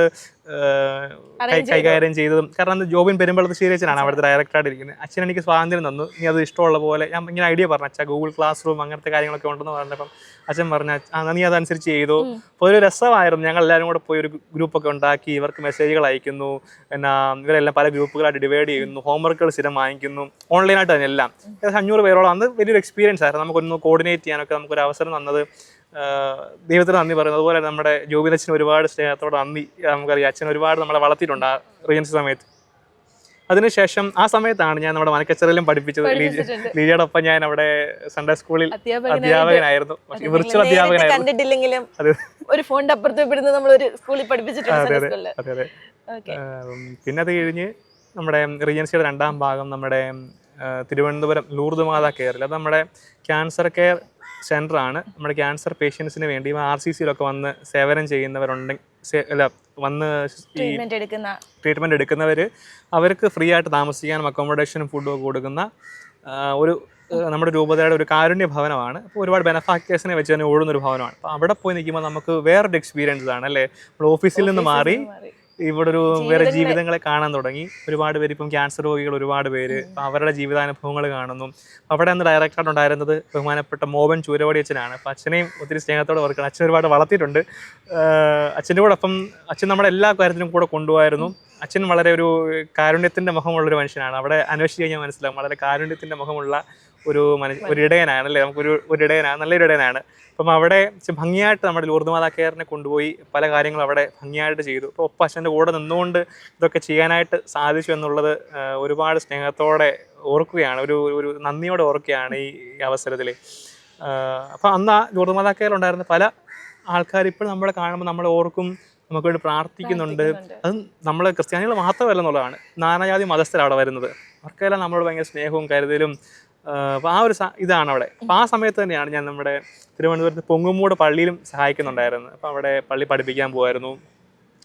Speaker 2: കൈകാര്യം ചെയ്തതും, കാരണം അന്ന് ജോബിൻ പെരുമ്പളശ്ശേരി അച്ഛനാണ് അവിടുത്തെ ഡയറക്ടറായിട്ട് ഇരിക്കുന്നത്. അച്ഛൻ എനിക്ക് സ്വാതന്ത്ര്യം തന്നു, നീ അത് ഇഷ്ടമുള്ള പോലെ. ഞാൻ ഇങ്ങനെ ഐഡിയ പറഞ്ഞു, അച്ഛാ ഗൂഗിൾ ക്ലാസ് റൂം അങ്ങനത്തെ കാര്യങ്ങളൊക്കെ ഉണ്ടെന്ന് പറഞ്ഞപ്പം അച്ഛൻ പറഞ്ഞ നീ അതനുസരിച്ച് ചെയ്തു. അപ്പോൾ ഒരു രസമായിരുന്നു. ഞങ്ങൾ എല്ലാവരും കൂടെ പോയി ഒരു ഗ്രൂപ്പൊക്കെ ഉണ്ടാക്കി, ഇവർക്ക് മെസ്സേജുകൾ അയക്കുന്നു, പിന്നെ ഇവരെല്ലാം പല ഗ്രൂപ്പുകളായിട്ട് ഡിവൈഡ് ചെയ്യുന്നു, ഹോംവർക്കുകൾ സ്ഥിരം വാങ്ങിക്കുന്നു, ഓൺലൈനായിട്ട് തന്നെ എല്ലാം. 500 പേരോളം. അന്ന് വലിയൊരു എക്സ്പീരിയൻസ് ആയിരുന്നു. നമുക്കൊന്ന് കോർഡിനേറ്റ് ചെയ്യാനൊക്കെ നമുക്കൊരു അവസരം തന്നത് ദൈവത്തിന് നന്ദി പറയുന്നത്. അതുപോലെ നമ്മുടെ ജോബിൻ അച്ഛന് ഒരുപാട് സ്നേഹത്തോടെ നന്ദി. നമുക്കറിയാം അച്ഛൻ ഒരുപാട് നമ്മളെ വളർത്തിയിട്ടുണ്ട് ആ റീജൻസി സമയത്ത്. അതിനുശേഷം ആ സമയത്താണ് ഞാൻ നമ്മുടെ മനക്കച്ചറിലും പഠിപ്പിച്ചത്. ലീജയുടെ ഒപ്പം ഞാൻ അവിടെ സൺഡേ സ്കൂളിൽ അധ്യാപകനായിരുന്നു, വിർച്വൽ അധ്യാപകനായിരുന്നു.
Speaker 1: കണ്ടിട്ടില്ലെങ്കിലും ഒരു ഫോണിന്റെ അപ്പുറത്ത് ഇവിടുന്ന് നമ്മൾ ഒരു സ്കൂളിൽ പഠിപ്പിച്ചിട്ടുണ്ട്.
Speaker 2: അതെ. പിന്നെ അത് കഴിഞ്ഞ് നമ്മുടെ റീജൻസിയുടെ 2ാം ഭാഗം നമ്മുടെ തിരുവനന്തപുരം ലൂർദ് മാതാ കെയറിൽ, അത് നമ്മുടെ ക്യാൻസർ കെയർ സെൻ്ററാണ്. നമ്മുടെ ക്യാൻസർ പേഷ്യൻസിന് വേണ്ടി RCCയിലൊക്കെ വന്ന് സേവനം ചെയ്യുന്നവരുണ്ടെങ്കിൽ വന്ന് ഈ ട്രീറ്റ്മെൻറ്റ് എടുക്കുന്നവർ, അവർക്ക് ഫ്രീ ആയിട്ട് താമസിക്കാനും അക്കോമഡേഷനും ഫുഡും ഒക്കെ കൊടുക്കുന്ന ഒരു നമ്മുടെ രൂപതയുടെ ഒരു കാരുണ്യ ഭവനമാണ്. അപ്പോൾ ഒരുപാട് ബെനഫാക്ടേഴ്സിനെ വെച്ച് തന്നെ ഓടുന്നൊരു ഭവനമാണ്. അപ്പോൾ അവിടെ പോയി നിൽക്കുമ്പോൾ നമുക്ക് വേറൊരു എക്സ്പീരിയൻസ് ആണ് അല്ലേ. നമ്മൾ ഓഫീസിൽ നിന്ന് മാറി ഇവിടെ ഒരു വേറെ ജീവിതങ്ങളെ കാണാൻ തുടങ്ങി. ഒരുപാട് പേര് ഇപ്പം ക്യാൻസർ രോഗികൾ ഒരുപാട് പേര്, അവരുടെ ജീവിതാനുഭവങ്ങൾ കാണുന്നു. അവിടെ അന്ന് ഡയറക്ടറായിട്ട് ഉണ്ടായിരുന്നത് ബഹുമാനപ്പെട്ട മോബൻ ചൂരവടി അച്ഛനാണ്. അപ്പം അച്ഛനെയും ഒത്തിരി സ്നേഹത്തോടെ ഓർക്കണം. അച്ഛൻ ഒരുപാട് വളർത്തിയിട്ടുണ്ട്. അച്ഛൻ്റെ കൂടെ അപ്പം അച്ഛൻ നമ്മുടെ എല്ലാ കാര്യത്തിലും കൂടെ കൊണ്ടുപോയിരുന്നു. അച്ഛൻ വളരെ ഒരു കാരുണ്യത്തിൻ്റെ മുഖമുള്ളൊരു മനുഷ്യനാണ്. അവിടെ അന്വേഷിച്ച് കഴിഞ്ഞാൽ മനസ്സിലാവും, വളരെ കാരുണ്യത്തിൻ്റെ മുഖമുള്ള ഒരു ഇടയനാണ് അല്ലേ. ഒരു ഇടയനാണ്, നല്ലൊരു ഇടയനാണ്. അപ്പം അവിടെ ഭംഗിയായിട്ട് നമ്മുടെ ലൂർദ് മാതാ കെയറിനെ കൊണ്ടുപോയി പല കാര്യങ്ങളും അവിടെ ഭംഗിയായിട്ട് ചെയ്തു. അപ്പോൾ ഒപ്പം അച്ഛൻ്റെ കൂടെ നിന്നുകൊണ്ട് ഇതൊക്കെ ചെയ്യാനായിട്ട് സാധിച്ചു എന്നുള്ളത് ഒരുപാട് സ്നേഹത്തോടെ ഓർക്കുകയാണ്, ഒരു നന്ദിയോടെ ഓർക്കുകയാണ് ഈ അവസരത്തിൽ. അപ്പോൾ അന്ന് ആ ലൂർദ് മാതാ കെയറിൽ ഉണ്ടായിരുന്ന പല ആൾക്കാർ ഇപ്പോഴും നമ്മളെ കാണുമ്പോൾ നമ്മൾ ഓർക്കും, നമുക്ക് വേണ്ടി പ്രാർത്ഥിക്കുന്നുണ്ട്. അത് നമ്മൾ ക്രിസ്ത്യാനികൾ മാത്രമല്ല എന്നുള്ളതാണ്, നാനാജാതി മതസ്ഥരാണ് അവിടെ വരുന്നത്. അവർക്കെല്ലാം നമ്മളോട് ഭയങ്കര സ്നേഹവും കരുതലും. അപ്പോൾ ആ ഒരു ഇതാണ് അവിടെ. അപ്പോൾ ആ സമയത്ത് തന്നെയാണ് ഞാൻ നമ്മുടെ തിരുവനന്തപുരത്ത് പൊങ്ങുമൂട് പള്ളിയിലും സഹായിക്കുന്നുണ്ടായിരുന്നു. അപ്പോൾ അവിടെ പള്ളി പഠിപ്പിക്കാൻ പോകുമായിരുന്നു,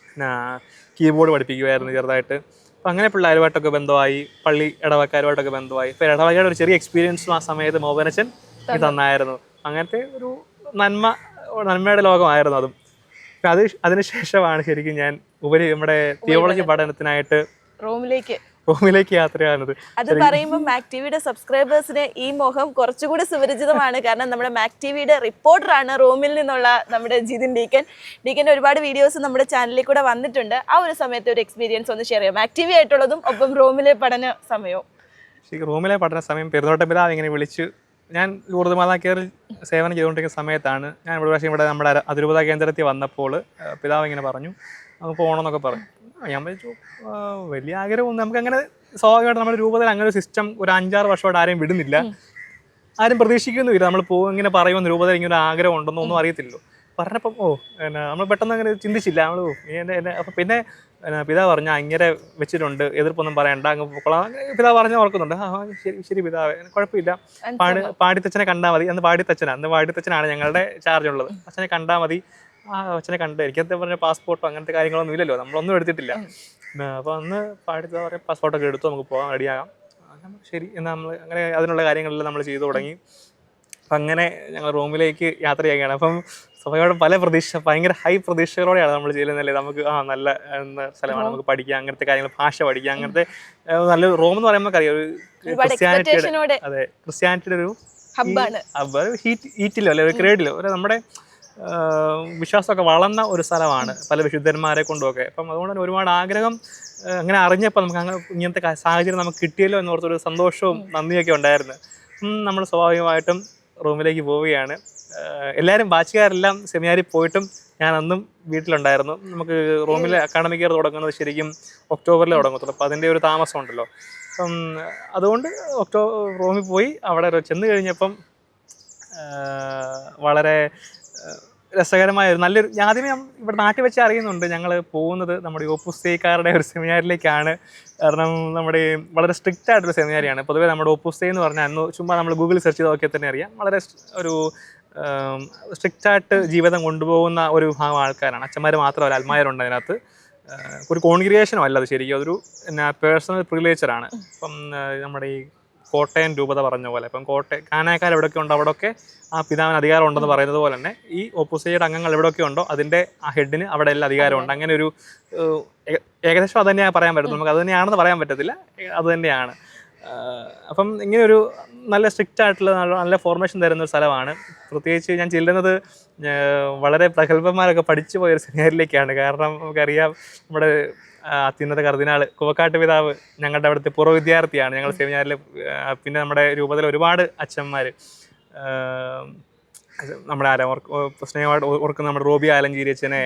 Speaker 2: പിന്നെ കീബോർഡ് പഠിപ്പിക്കുമായിരുന്നു ചെറുതായിട്ട്. അപ്പോൾ അങ്ങനെ പിള്ളേരുമായിട്ടൊക്കെ ബന്ധമായി, പള്ളി ഇടവക്കാരുമായിട്ടൊക്കെ ബന്ധമായി. ഇപ്പോൾ ഇടവകയുടെ ഒരു ചെറിയ എക്സ്പീരിയൻസും ആ സമയത്ത് മോഹനച്ചൻ തന്നായിരുന്നു. അങ്ങനത്തെ ഒരു നന്മയുടെ ലോകമായിരുന്നു അതും. അതിനുശേഷമാണ് ശരിക്കും ഞാൻ നമ്മുടെ തിയോളജി പഠനത്തിനായിട്ട് റോമിലേക്ക് യാത്രയാകുന്നത്.
Speaker 1: അത് പറയുമ്പോൾ മാക് ടിവിയുടെ സബ്സ്ക്രൈബേഴ്സിന് ഈ മുഖം കുറച്ചുകൂടി സുപരിചിതമാണ്. കാരണം നമ്മുടെ മാക് ടിവിയുടെ റിപ്പോർട്ടറാണ് റോമിൽ നിന്നുള്ള നമ്മുടെ ജിതിൻ ഡീക്കൻ്റെ ഒരുപാട് വീഡിയോസ് നമ്മുടെ ചാനലിൽ കൂടെ വന്നിട്ടുണ്ട്. ആ ഒരു സമയത്ത് ഒരു എക്സ്പീരിയൻസ് ഒന്ന് ഷെയർ ചെയ്യാം, മാക് ടിവി ആയിട്ടുള്ളതും ഒപ്പം റോമിലെ പഠന സമയവും.
Speaker 2: റോമിലെ പഠന സമയം പെരുന്നോട്ടം പിതാവ് ഇങ്ങനെ വിളിച്ചു. ഞാൻ ലൂർദ് മാതാ കെയറിൽ സേവനം ചെയ്തുകൊണ്ടിരിക്കുന്ന സമയത്താണ് ഞാൻ ഒരു പ്രാവശ്യം ഇവിടെ നമ്മുടെ അതിരൂപതാ കേന്ദ്രത്തിൽ വന്നപ്പോൾ പിതാവ് ഇങ്ങനെ പറഞ്ഞു, നമുക്ക് പോകണമെന്നൊക്കെ പറഞ്ഞു. ഞാൻ വിളിച്ചു, വലിയ ആഗ്രഹമൊന്നും നമുക്കങ്ങനെ സ്വാഭാവികമായിട്ട് നമ്മുടെ രൂപതയിൽ അങ്ങനെ ഒരു സിസ്റ്റം ഒരു 5-6 വർഷമായിട്ട് ആരെയും വിടുന്നില്ല, ആരും പ്രതീക്ഷിക്കുന്നുമില്ല. നമ്മൾ ഇങ്ങനെ പറയുമെന്ന് രൂപതയിൽ ഇങ്ങനെ ഒരു ആഗ്രഹം ഉണ്ടെന്നോ ഒന്നും അറിയത്തില്ലല്ലോ. പറഞ്ഞപ്പം നമ്മൾ പെട്ടെന്ന് അങ്ങനെ ചിന്തിച്ചില്ല. അപ്പം പിന്നെ പിതാവ് പറഞ്ഞാൽ ഇങ്ങനെ വെച്ചിട്ടുണ്ട്, എതിർപ്പൊന്നും പറയണ്ട, അങ്ങ് പൊക്കോളാം. പിതാവ് പറഞ്ഞാൽ ഓർക്കുന്നുണ്ട്. ശരി പിതാവ്, കുഴപ്പമില്ല, പാടിത്തച്ഛനെ കണ്ടാൽ മതി. അന്ന് പാടിത്തച്ഛനാണ് ഞങ്ങളുടെ ചാർജ് ഉള്ളത്. അച്ഛനെ കണ്ടാൽ മതി. അച്ഛനെ കണ്ട് എനിക്കത്തെ പറഞ്ഞ പാസ്പോർട്ടോ അങ്ങനത്തെ കാര്യങ്ങളൊന്നും ഇല്ലല്ലോ, നമ്മളൊന്നും എടുത്തിട്ടില്ല. അപ്പോൾ അന്ന് പാടിത്ത പറയാം പാസ്പോർട്ടൊക്കെ എടുത്തു, നമുക്ക് പോകാൻ റെഡിയാകാം. ശരി എന്നാൽ നമ്മൾ അങ്ങനെ അതിനുള്ള കാര്യങ്ങളെല്ലാം നമ്മൾ ചെയ്തു തുടങ്ങി. അപ്പം അങ്ങനെ ഞങ്ങൾ റൂമിലേക്ക് യാത്ര ചെയ്യുകയാണ്. അപ്പം സ്വാഭാവികമായിട്ടും പല ഭയങ്കര ഹൈ പ്രതീക്ഷകളോടെയാണ് നമ്മൾ ചെയ്യുന്നതല്ലേ. നമുക്ക് നല്ല സ്ഥലമാണ്, നമുക്ക് പഠിക്കാം, അങ്ങനത്തെ കാര്യങ്ങൾ, ഭാഷ പഠിക്കാം, അങ്ങനത്തെ നല്ല റോം എന്ന് പറയുമ്പോൾ അറിയാം ഒരു ക്രിസ്ത്യാനിറ്റിയുടെ ഒരു ഹബ്ബ്, ഹീറ്റിലോ അല്ലെ ഒരു ക്രേഡിലോ ഒരു നമ്മുടെ വിശ്വാസമൊക്കെ വളർന്ന ഒരു സ്ഥലമാണ്, പല വിശുദ്ധന്മാരെ കൊണ്ടുമൊക്കെ. അപ്പം അതുകൊണ്ട് തന്നെ ഒരുപാട് ആഗ്രഹം അങ്ങനെ അറിഞ്ഞപ്പോൾ നമുക്ക് അങ്ങനെ ഇങ്ങനത്തെ സാഹചര്യം നമുക്ക് കിട്ടിയല്ലോ എന്നോർത്തൊരു സന്തോഷവും നന്ദിയൊക്കെ ഉണ്ടായിരുന്നു. നമ്മൾ സ്വാഭാവികമായിട്ടും റൂമിലേക്ക് പോവുകയാണ്. എല്ലാവരും ബാച്ചുകാരെല്ലാം സെമിനാരിൽ പോയിട്ടും ഞാൻ അന്നും വീട്ടിലുണ്ടായിരുന്നു. നമുക്ക് റൂമിലെ അക്കാഡമിക് ഇയർ തുടങ്ങുന്നത് ശരിക്കും ഒക്ടോബറിൽ തുടങ്ങത്തുള്ളൂ. അപ്പോൾ അതിൻ്റെ ഒരു താമസം ഉണ്ടല്ലോ. അപ്പം അതുകൊണ്ട് റൂമിൽ പോയി അവിടെ ചെന്ന് കഴിഞ്ഞപ്പം വളരെ രസകരമായ നല്ലൊരു ആദ്യമേ ഇവിടെ നാട്ടിൽ വെച്ച് അറിയുന്നുണ്ട് ഞങ്ങൾ പോകുന്നത് നമ്മുടെ ഓപ്പൂസ് ഡേക്കാരുടെ ഒരു സെമിനാരിലേക്കാണ്. കാരണം നമ്മുടെ വളരെ സ്ട്രിക്റ്റ് ആയിട്ടൊരു സെമിനാരിയാണ്. പൊതുവേ നമ്മുടെ ഓപ്പൂസ് ഡേ എന്ന് പറഞ്ഞാൽ അന്ന് ചുമ്മാ നമ്മൾ ഗൂഗിളിൽ സെർച്ച് ചെയ്ത് നോക്കിയാൽ തന്നെ അറിയാം, വളരെ ഒരു സ്ട്രിക്റ്റായിട്ട് ജീവിതം കൊണ്ടുപോകുന്ന ഒരു വിഭാഗം ആൾക്കാരാണ്. അച്ഛന്മാർ മാത്രമല്ല, അൽമാരുണ്ട് അതിനകത്ത്. ഒരു കോൺഗ്രിഗേഷനും അല്ല അത്, ശരിക്കും അതൊരു പേഴ്സണൽ പ്രിവിലേജറാണ്. അപ്പം നമ്മുടെ ഈ കോട്ടയം രൂപത പറഞ്ഞ പോലെ ഇപ്പം കാനാക്കാർ എവിടെയൊക്കെ ഉണ്ടോ അവിടെയൊക്കെ ആ പിതാവിന് അധികാരം ഉണ്ടെന്ന് പറയുന്നത് പോലെ തന്നെ ഈ ഒപ്പുസയുടെ അംഗങ്ങൾ എവിടെയൊക്കെ ഉണ്ടോ അതിൻ്റെ ആ ഹെഡിന് അവിടെ എല്ലാം അധികാരമുണ്ട്. അങ്ങനെ ഒരു ഏകദേശം അത് തന്നെയാണ് പറയാൻ പറ്റുന്നത്. നമുക്ക് അത് തന്നെയാണെന്ന് പറയാൻ പറ്റത്തില്ല, അത് തന്നെയാണ്. അപ്പം ഇങ്ങനെയൊരു നല്ല സ്ട്രിക്റ്റ് ആയിട്ടുള്ള നല്ല ഫോർമേഷൻ തരുന്ന ഒരു സ്ഥലമാണ്. പ്രത്യേകിച്ച് ഞാൻ ചെല്ലുന്നത് വളരെ പ്രഗത്ഭന്മാരൊക്കെ പഠിച്ചു പോയൊരു സെമിനാരിലേക്കാണ്. കാരണം നമുക്കറിയാം നമ്മുടെ അത്യുന്നത കർദിനാൾ കുവക്കാട്ട് പിതാവ് ഞങ്ങളുടെ അവിടുത്തെ പൂർവ്വ വിദ്യാർത്ഥിയാണ് ഞങ്ങൾ സെമിനാരിൽ. പിന്നെ നമ്മുടെ രൂപതയിൽ ഒരുപാട് അച്ഛന്മാർ, നമ്മുടെ സ്നേഹമായിട്ട് ഓർക്കുന്ന നമ്മുടെ റോബി ആലഞ്ചേരി അച്ഛനെ,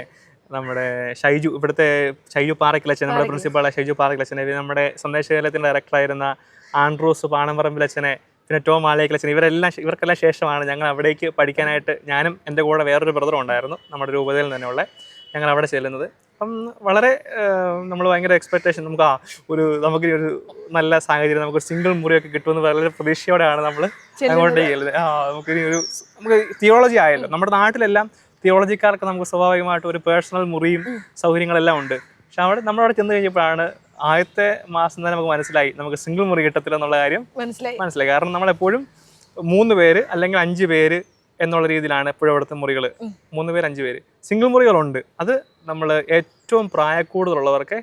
Speaker 2: നമ്മുടെ ഇവിടുത്തെ ഷൈജു പാറയ്ക്കലച്ഛൻ, നമ്മുടെ പ്രിൻസിപ്പാളായ ഷൈജു പാറയ്ക്കലച്ഛനെ, നമ്മുടെ സന്ദേശകേന്ദ്രത്തിൻ്റെ ഡയറക്ടറായിരുന്ന ആൻഡ്രൂസ് പാണമ്പറമ്പിലച്ഛനെ, പിന്നെ ടോം ആലയ്ക്കലച്ഛൻ, ഇവർക്കെല്ലാം ശേഷമാണ് ഞങ്ങൾ അവിടേക്ക് പഠിക്കാനായിട്ട് ഞാനും എൻ്റെ കൂടെ വേറൊരു ബ്രദറും ഉണ്ടായിരുന്നു നമ്മുടെ രൂപതയിൽ തന്നെയുള്ള ഞങ്ങൾ അവിടെ ചെല്ലുന്നത്. അപ്പം വളരെ നമ്മൾ ഭയങ്കര എക്സ്പെക്റ്റേഷൻ, നമുക്ക് ഒരു നല്ല സാഹചര്യം, നമുക്ക് സിംഗിൾ മുറിയൊക്കെ കിട്ടുമെന്ന് വളരെ പ്രതീക്ഷയോടെയാണ് നമ്മൾ അങ്ങോട്ടേക്ക് ചെല്ലുന്നത്. നമുക്ക് തിയോളജി ആയല്ലോ, നമ്മുടെ നാട്ടിലെല്ലാം തിയോളജിക്കാർക്ക് നമുക്ക് സ്വാഭാവികമായിട്ട് ഒരു പേഴ്സണൽ മുറിയും സൗകര്യങ്ങളെല്ലാം ഉണ്ട്. പക്ഷെ നമ്മളവിടെ ചെന്ന് കഴിഞ്ഞപ്പോഴാണ് ആദ്യത്തെ മാസം തന്നെ നമുക്ക് മനസ്സിലായി നമുക്ക് സിംഗിൾ മുറി കിട്ടത്തില്ല എന്നുള്ള കാര്യം മനസ്സിലായി. കാരണം നമ്മളെപ്പോഴും 3 പേര് അല്ലെങ്കിൽ 5 പേര് എന്നുള്ള രീതിയിലാണ് എപ്പോഴും അവിടുത്തെ മുറികൾ. 3 പേര് 5 പേര് സിംഗിൾ മുറികളുണ്ട്. അത് നമ്മൾ ഏറ്റവും പ്രായക്കൂടുതലുള്ളവർക്കേ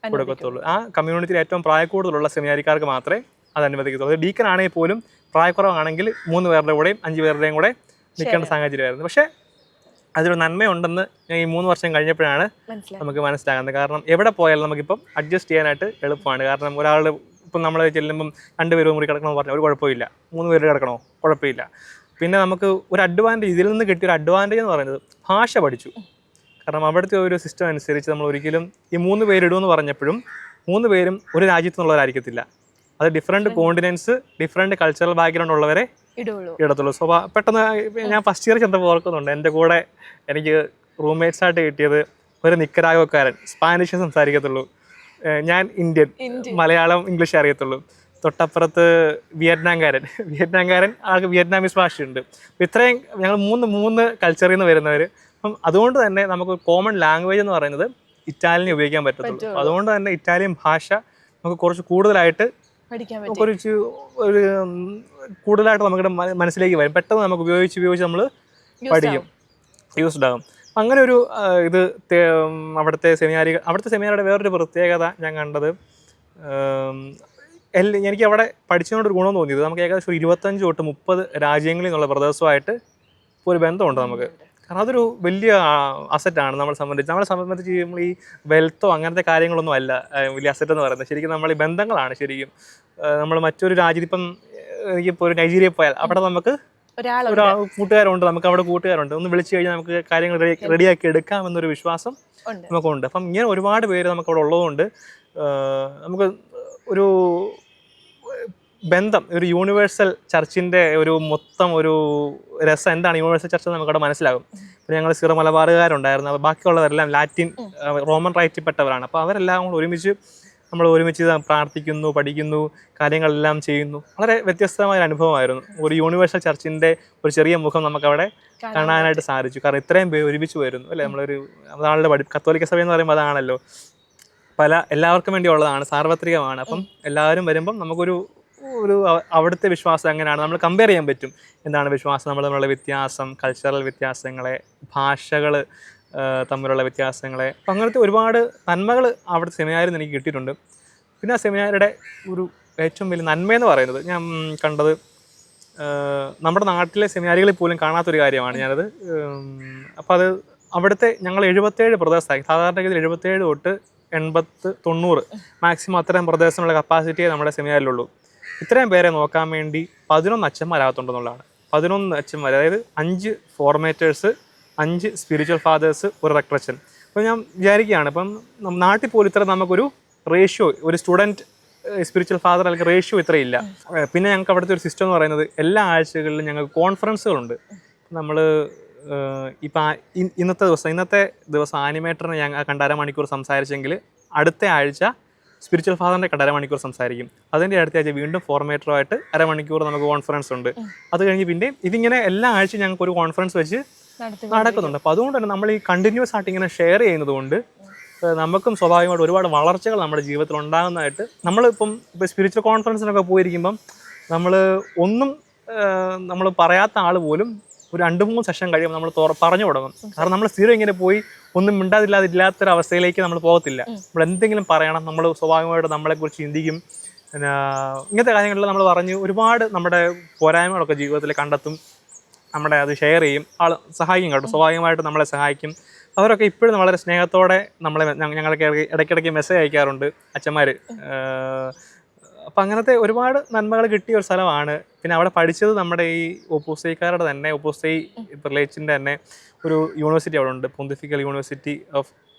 Speaker 2: കൊടുക്കത്തുള്ളൂ. ആ കമ്മ്യൂണിറ്റിയിൽ ഏറ്റവും പ്രായക്കൂടുതലുള്ള സെമിനാരിക്കാർക്ക് മാത്രമേ അത് അനുവദിക്കത്തുള്ളൂ. അത് ഡീക്കൻ ആണെങ്കിൽ പോലും പ്രായക്കുറവാണെങ്കിൽ 3 പേരുടെ കൂടെയും 5 പേരുടെയും കൂടെ നിൽക്കേണ്ട സാഹചര്യമായിരുന്നു. പക്ഷേ അതിലൊരു നന്മയുണ്ടെന്ന് ഞാൻ ഈ 3 വർഷം കഴിഞ്ഞപ്പോഴാണ് നമുക്ക് മനസ്സിലാകുന്നത്. കാരണം എവിടെ പോയാലും നമുക്കിപ്പം അഡ്ജസ്റ്റ് ചെയ്യാനായിട്ട് എളുപ്പമാണ്. കാരണം ഒരാൾ ഇപ്പം നമ്മൾ ചെല്ലുമ്പം 2 പേര് മുറി കിടക്കണമെന്ന് പറഞ്ഞാൽ ഒരു കുഴപ്പമില്ല, 3 പേര് കിടക്കണോ കുഴപ്പമില്ല. പിന്നെ നമുക്ക് ഒരു അഡ്വാൻറ്റേജ്, ഇതിൽ നിന്ന് കിട്ടിയൊരു അഡ്വാൻറ്റേജ് എന്ന് പറയുന്നത് ഭാഷ പഠിച്ചു. കാരണം അവിടുത്തെ ഒരു സിസ്റ്റം അനുസരിച്ച് നമ്മൾ ഒരിക്കലും ഈ 3 പേരിടുമെന്ന് പറഞ്ഞപ്പോഴും 3 പേരും ഒരു രാജ്യത്തു നിന്നുള്ളവരായിരിക്കത്തില്ല. അത് different continents, different cultural background ഉള്ളവരെ ഇടത്തുള്ളൂ. പെട്ടെന്ന് ഞാൻ ഫസ്റ്റ് ഇയർ ചെന്നപ്പോൾ ഓർക്കുന്നുണ്ട്, എൻ്റെ കൂടെ എനിക്ക് റൂംമേറ്റ്സ് ആയിട്ട് കിട്ടിയത് ഒരു നിക്കരാഗോക്കാരൻ, സ്പാനിഷ് സംസാരിക്കത്തുള്ളൂ. ഞാൻ ഇന്ത്യൻ, മലയാളം ഇംഗ്ലീഷ് അറിയത്തുള്ളൂ. തൊട്ടപ്പുറത്ത് വിയറ്റ്നാംകാരൻ ആൾക്ക് വിയറ്റ്നാമീസ് ഭാഷയുണ്ട്. ഇത്രയും ഞങ്ങൾ മൂന്ന് കൾച്ചറിൽ നിന്ന് വരുന്നവർ. അപ്പം അതുകൊണ്ട് തന്നെ നമുക്ക് കോമൺ ലാംഗ്വേജ് എന്ന് പറയുന്നത് ഇറ്റാലിയൻ ഉപയോഗിക്കാൻ പറ്റത്തുള്ളൂ. അതുകൊണ്ട് തന്നെ ഇറ്റാലിയൻ ഭാഷ നമുക്ക് കുറച്ച് കൂടുതലായിട്ട് കൂടുതലായിട്ട് നമ്മുടെ മനസ്സിലേക്ക് വരും. പെട്ടെന്ന് നമുക്ക് ഉപയോഗിച്ച് നമ്മൾ പഠിക്കും, യൂസ്ഡ് ആകും. അങ്ങനെ ഒരു അവിടുത്തെ സെമിനാറിയുടെ വേറൊരു പ്രത്യേകത ഞാൻ കണ്ടത്, എനിക്ക് അവിടെ പഠിച്ചതുകൊണ്ടൊരു ഗുണം തോന്നിയത്, നമുക്ക് ഏകദേശം 25 തൊട്ട് 30 രാജ്യങ്ങളിൽ നിന്നുള്ള ബ്രദേഴ്സുമായിട്ട് ഒരു ബന്ധമുണ്ട് നമുക്ക്. കാരണം അതൊരു വലിയ അസറ്റാണ് നമ്മളെ സംബന്ധിച്ച്. നമ്മൾ ഈ വെൽത്തോ അങ്ങനത്തെ കാര്യങ്ങളൊന്നും അല്ല വലിയ അസറ്റ് എന്ന് പറയുന്നത്. ശരിക്കും നമ്മൾ ഈ ബന്ധങ്ങളാണ്. ശരിക്കും നമ്മൾ മറ്റൊരു രാജ്യത്ത്, ഇപ്പം എനിക്കിപ്പോൾ ഒരു നൈജീരിയയിൽ പോയാൽ അവിടെ നമുക്ക് കൂട്ടുകാരുണ്ട്, നമുക്ക് അവിടെ കൂട്ടുകാരുണ്ട്. ഒന്ന് വിളിച്ചു കഴിഞ്ഞാൽ നമുക്ക് കാര്യങ്ങൾ റെഡിയാക്കി എടുക്കാമെന്നൊരു വിശ്വാസം നമുക്കുണ്ട്. അപ്പം ഇങ്ങനെ ഒരുപാട് പേര് നമുക്ക് അവിടെ ഉള്ളതുകൊണ്ട് നമുക്ക് ഒരു ബന്ധം, ഒരു യൂണിവേഴ്സൽ ചർച്ചിൻ്റെ ഒരു മൊത്തം ഒരു രസം എന്താണ് യൂണിവേഴ്സൽ ചർച്ച് നമുക്കവിടെ മനസ്സിലാകും. അപ്പോൾ ഞങ്ങൾ സിറോ മലബാറുകാരുണ്ടായിരുന്നു. അപ്പോൾ ബാക്കിയുള്ളവരെല്ലാം ലാറ്റിൻ റോമൻ റൈറ്റിൽപ്പെട്ടവരാണ്. അപ്പോൾ അവരെല്ലാം കൂടെ ഒരുമിച്ച് പ്രാർത്ഥിക്കുന്നു, പഠിക്കുന്നു, കാര്യങ്ങളെല്ലാം ചെയ്യുന്നു. വളരെ വ്യത്യസ്തമായ അനുഭവമായിരുന്നു. ഒരു യൂണിവേഴ്സൽ ചർച്ചിൻ്റെ ഒരു ചെറിയ മുഖം നമുക്കവിടെ കാണാനായിട്ട് സാധിച്ചു. കാരണം ഇത്രയും പേര് ഒരുമിച്ച് വരുന്നു അല്ലേ. അതാണല്ലോ കത്തോലിക്ക സഭ എന്ന് പറയുമ്പോൾ അതാണല്ലോ, എല്ലാവർക്കും വേണ്ടി ഉള്ളതാണ്, സാർവത്രികമാണ്. അപ്പം എല്ലാവരും വരുമ്പം നമുക്കൊരു അവിടുത്തെ വിശ്വാസം എങ്ങനെയാണ് നമ്മൾ കമ്പയർ ചെയ്യാൻ പറ്റും. എന്താണ് വിശ്വാസം, നമ്മളുള്ള വ്യത്യാസം, കൾച്ചറൽ വ്യത്യാസങ്ങളെ, ഭാഷകൾ തമ്മിലുള്ള വ്യത്യാസങ്ങളെ, അപ്പം അങ്ങനത്തെ ഒരുപാട് നന്മകൾ അവിടുത്തെ സെമിനാരിൽ നിന്ന് എനിക്ക് കിട്ടിയിട്ടുണ്ട്. പിന്നെ ആ സെമിനാരിയുടെ ഒരു ഏറ്റവും വലിയ നന്മയെന്ന് പറയുന്നത് ഞാൻ കണ്ടത്, നമ്മുടെ നാട്ടിലെ സെമിനാരികളിൽ പോലും കാണാത്തൊരു കാര്യമാണ് ഞാനത്. അപ്പോൾ അത് അവിടുത്തെ ഞങ്ങൾ 77 ബ്രദേഴ്സായി. സാധാരണഗതിയിൽ 77 തൊട്ട് 80, 90 മാക്സിമം അത്രയും ബ്രദേഴ്സിനുള്ള കപ്പാസിറ്റിയെ നമ്മുടെ സെമിനാരിലുള്ളൂ. ഇത്രയും പേരെ നോക്കാൻ വേണ്ടി 11 അച്ഛന്മാരാകത്തുണ്ടെന്നുള്ളതാണ്. 11 അച്ഛന്മാർ, അതായത് 5 ഫോർമേറ്റേഴ്സ്, 5 സ്പിരിച്വൽ ഫാദേഴ്സ്, ഒരു റെക്ടറച്ചൻ. അപ്പോൾ ഞാൻ വിചാരിക്കുകയാണ്, ഇപ്പം നാട്ടിൽ പോലും ഇത്ര നമുക്കൊരു റേഷ്യോ, ഒരു സ്റ്റുഡൻറ്റ് സ്പിരിച്വൽ ഫാദർ അല്ലെങ്കിൽ റേഷ്യോ ഇത്രയില്ല. പിന്നെ ഞങ്ങൾക്ക് അവിടുത്തെ ഒരു സിസ്റ്റം എന്ന് പറയുന്നത് എല്ലാ ആഴ്ചകളിലും ഞങ്ങൾക്ക് കോൺഫറൻസുകളുണ്ട്. നമ്മൾ ഇപ്പം ഇന്നത്തെ ദിവസം ആനിമേറ്ററിനെ ഞങ്ങൾ കണ്ട 1/2 മണിക്കൂർ സംസാരിച്ചെങ്കിൽ അടുത്ത ആഴ്ച സ്പിരിച്വൽ ഫാദറിൻ്റെ കണ്ട 1/2 മണിക്കൂർ സംസാരിക്കും. അതിൻ്റെ അടുത്ത ആഴ്ച വീണ്ടും ഫോർമേറ്ററുമായിട്ട് 1/2 മണിക്കൂർ നമുക്ക് കോൺഫറൻസ് ഉണ്ട്. അത് കഴിഞ്ഞ് പിന്നെ ഇതിങ്ങനെ എല്ലാ ആഴ്ചയും ഞങ്ങൾക്ക് ഒരു കോൺഫറൻസ് വെച്ച് നടക്കുന്നുണ്ട്. അപ്പോൾ അതുകൊണ്ട് തന്നെ നമ്മൾ ഈ കണ്ടിന്യൂസ് ആയിട്ട് ഇങ്ങനെ ഷെയർ ചെയ്യുന്നത് കൊണ്ട് നമുക്കും സ്വാഭാവികമായിട്ട് ഒരുപാട് വളർച്ചകൾ നമ്മുടെ ജീവിതത്തിൽ ഉണ്ടാകുന്നതായിട്ട്, നമ്മളിപ്പം സ്പിരിച്വൽ കോൺഫറൻസിനൊക്കെ പോയിരിക്കുമ്പം നമ്മൾ ഒന്നും നമ്മൾ പറയാത്ത ആൾ പോലും ഒരു 2-3 സെഷൻ കഴിയുമ്പോൾ നമ്മൾ പറഞ്ഞു തുടങ്ങും. കാരണം നമ്മൾ സ്ഥിരം ഇങ്ങനെ പോയി ഒന്നും മിണ്ടാതില്ലാത്തൊരവസ്ഥയിലേക്ക് നമ്മൾ പോകത്തില്ല. നമ്മൾ എന്തെങ്കിലും പറയണം, നമ്മൾ സ്വാഭാവികമായിട്ട് നമ്മളെക്കുറിച്ച് ചിന്തിക്കും. പിന്നെ ഇങ്ങനത്തെ കാര്യങ്ങളിൽ നമ്മൾ പറഞ്ഞു ഒരുപാട് നമ്മുടെ പോരായ്മകളൊക്കെ ജീവിതത്തിൽ കണ്ടെത്തും. നമ്മുടെ അത് ഷെയർ ചെയ്യും, ആൾ സഹായിക്കും കേട്ടോ, സ്വാഭാവികമായിട്ട് നമ്മളെ സഹായിക്കും. അവരൊക്കെ ഇപ്പോഴും വളരെ സ്നേഹത്തോടെ നമ്മളെ ഞങ്ങൾക്ക് ഇടയ്ക്കിടയ്ക്ക് മെസ്സേജ് അയക്കാറുണ്ട് അച്ഛന്മാർ. അപ്പം അങ്ങനത്തെ ഒരുപാട് നന്മകൾ കിട്ടിയ ഒരു സ്ഥലമാണ്. പിന്നെ അവിടെ പഠിച്ചത് നമ്മുടെ ഈ ഒപ്പൂസൈക്കാരുടെ തന്നെ ഒപ്പൂസൈ റിലേറ്റിൻ്റെ തന്നെ ഒരു യൂണിവേഴ്സിറ്റി അവിടെ ഉണ്ട്, Pontifical University of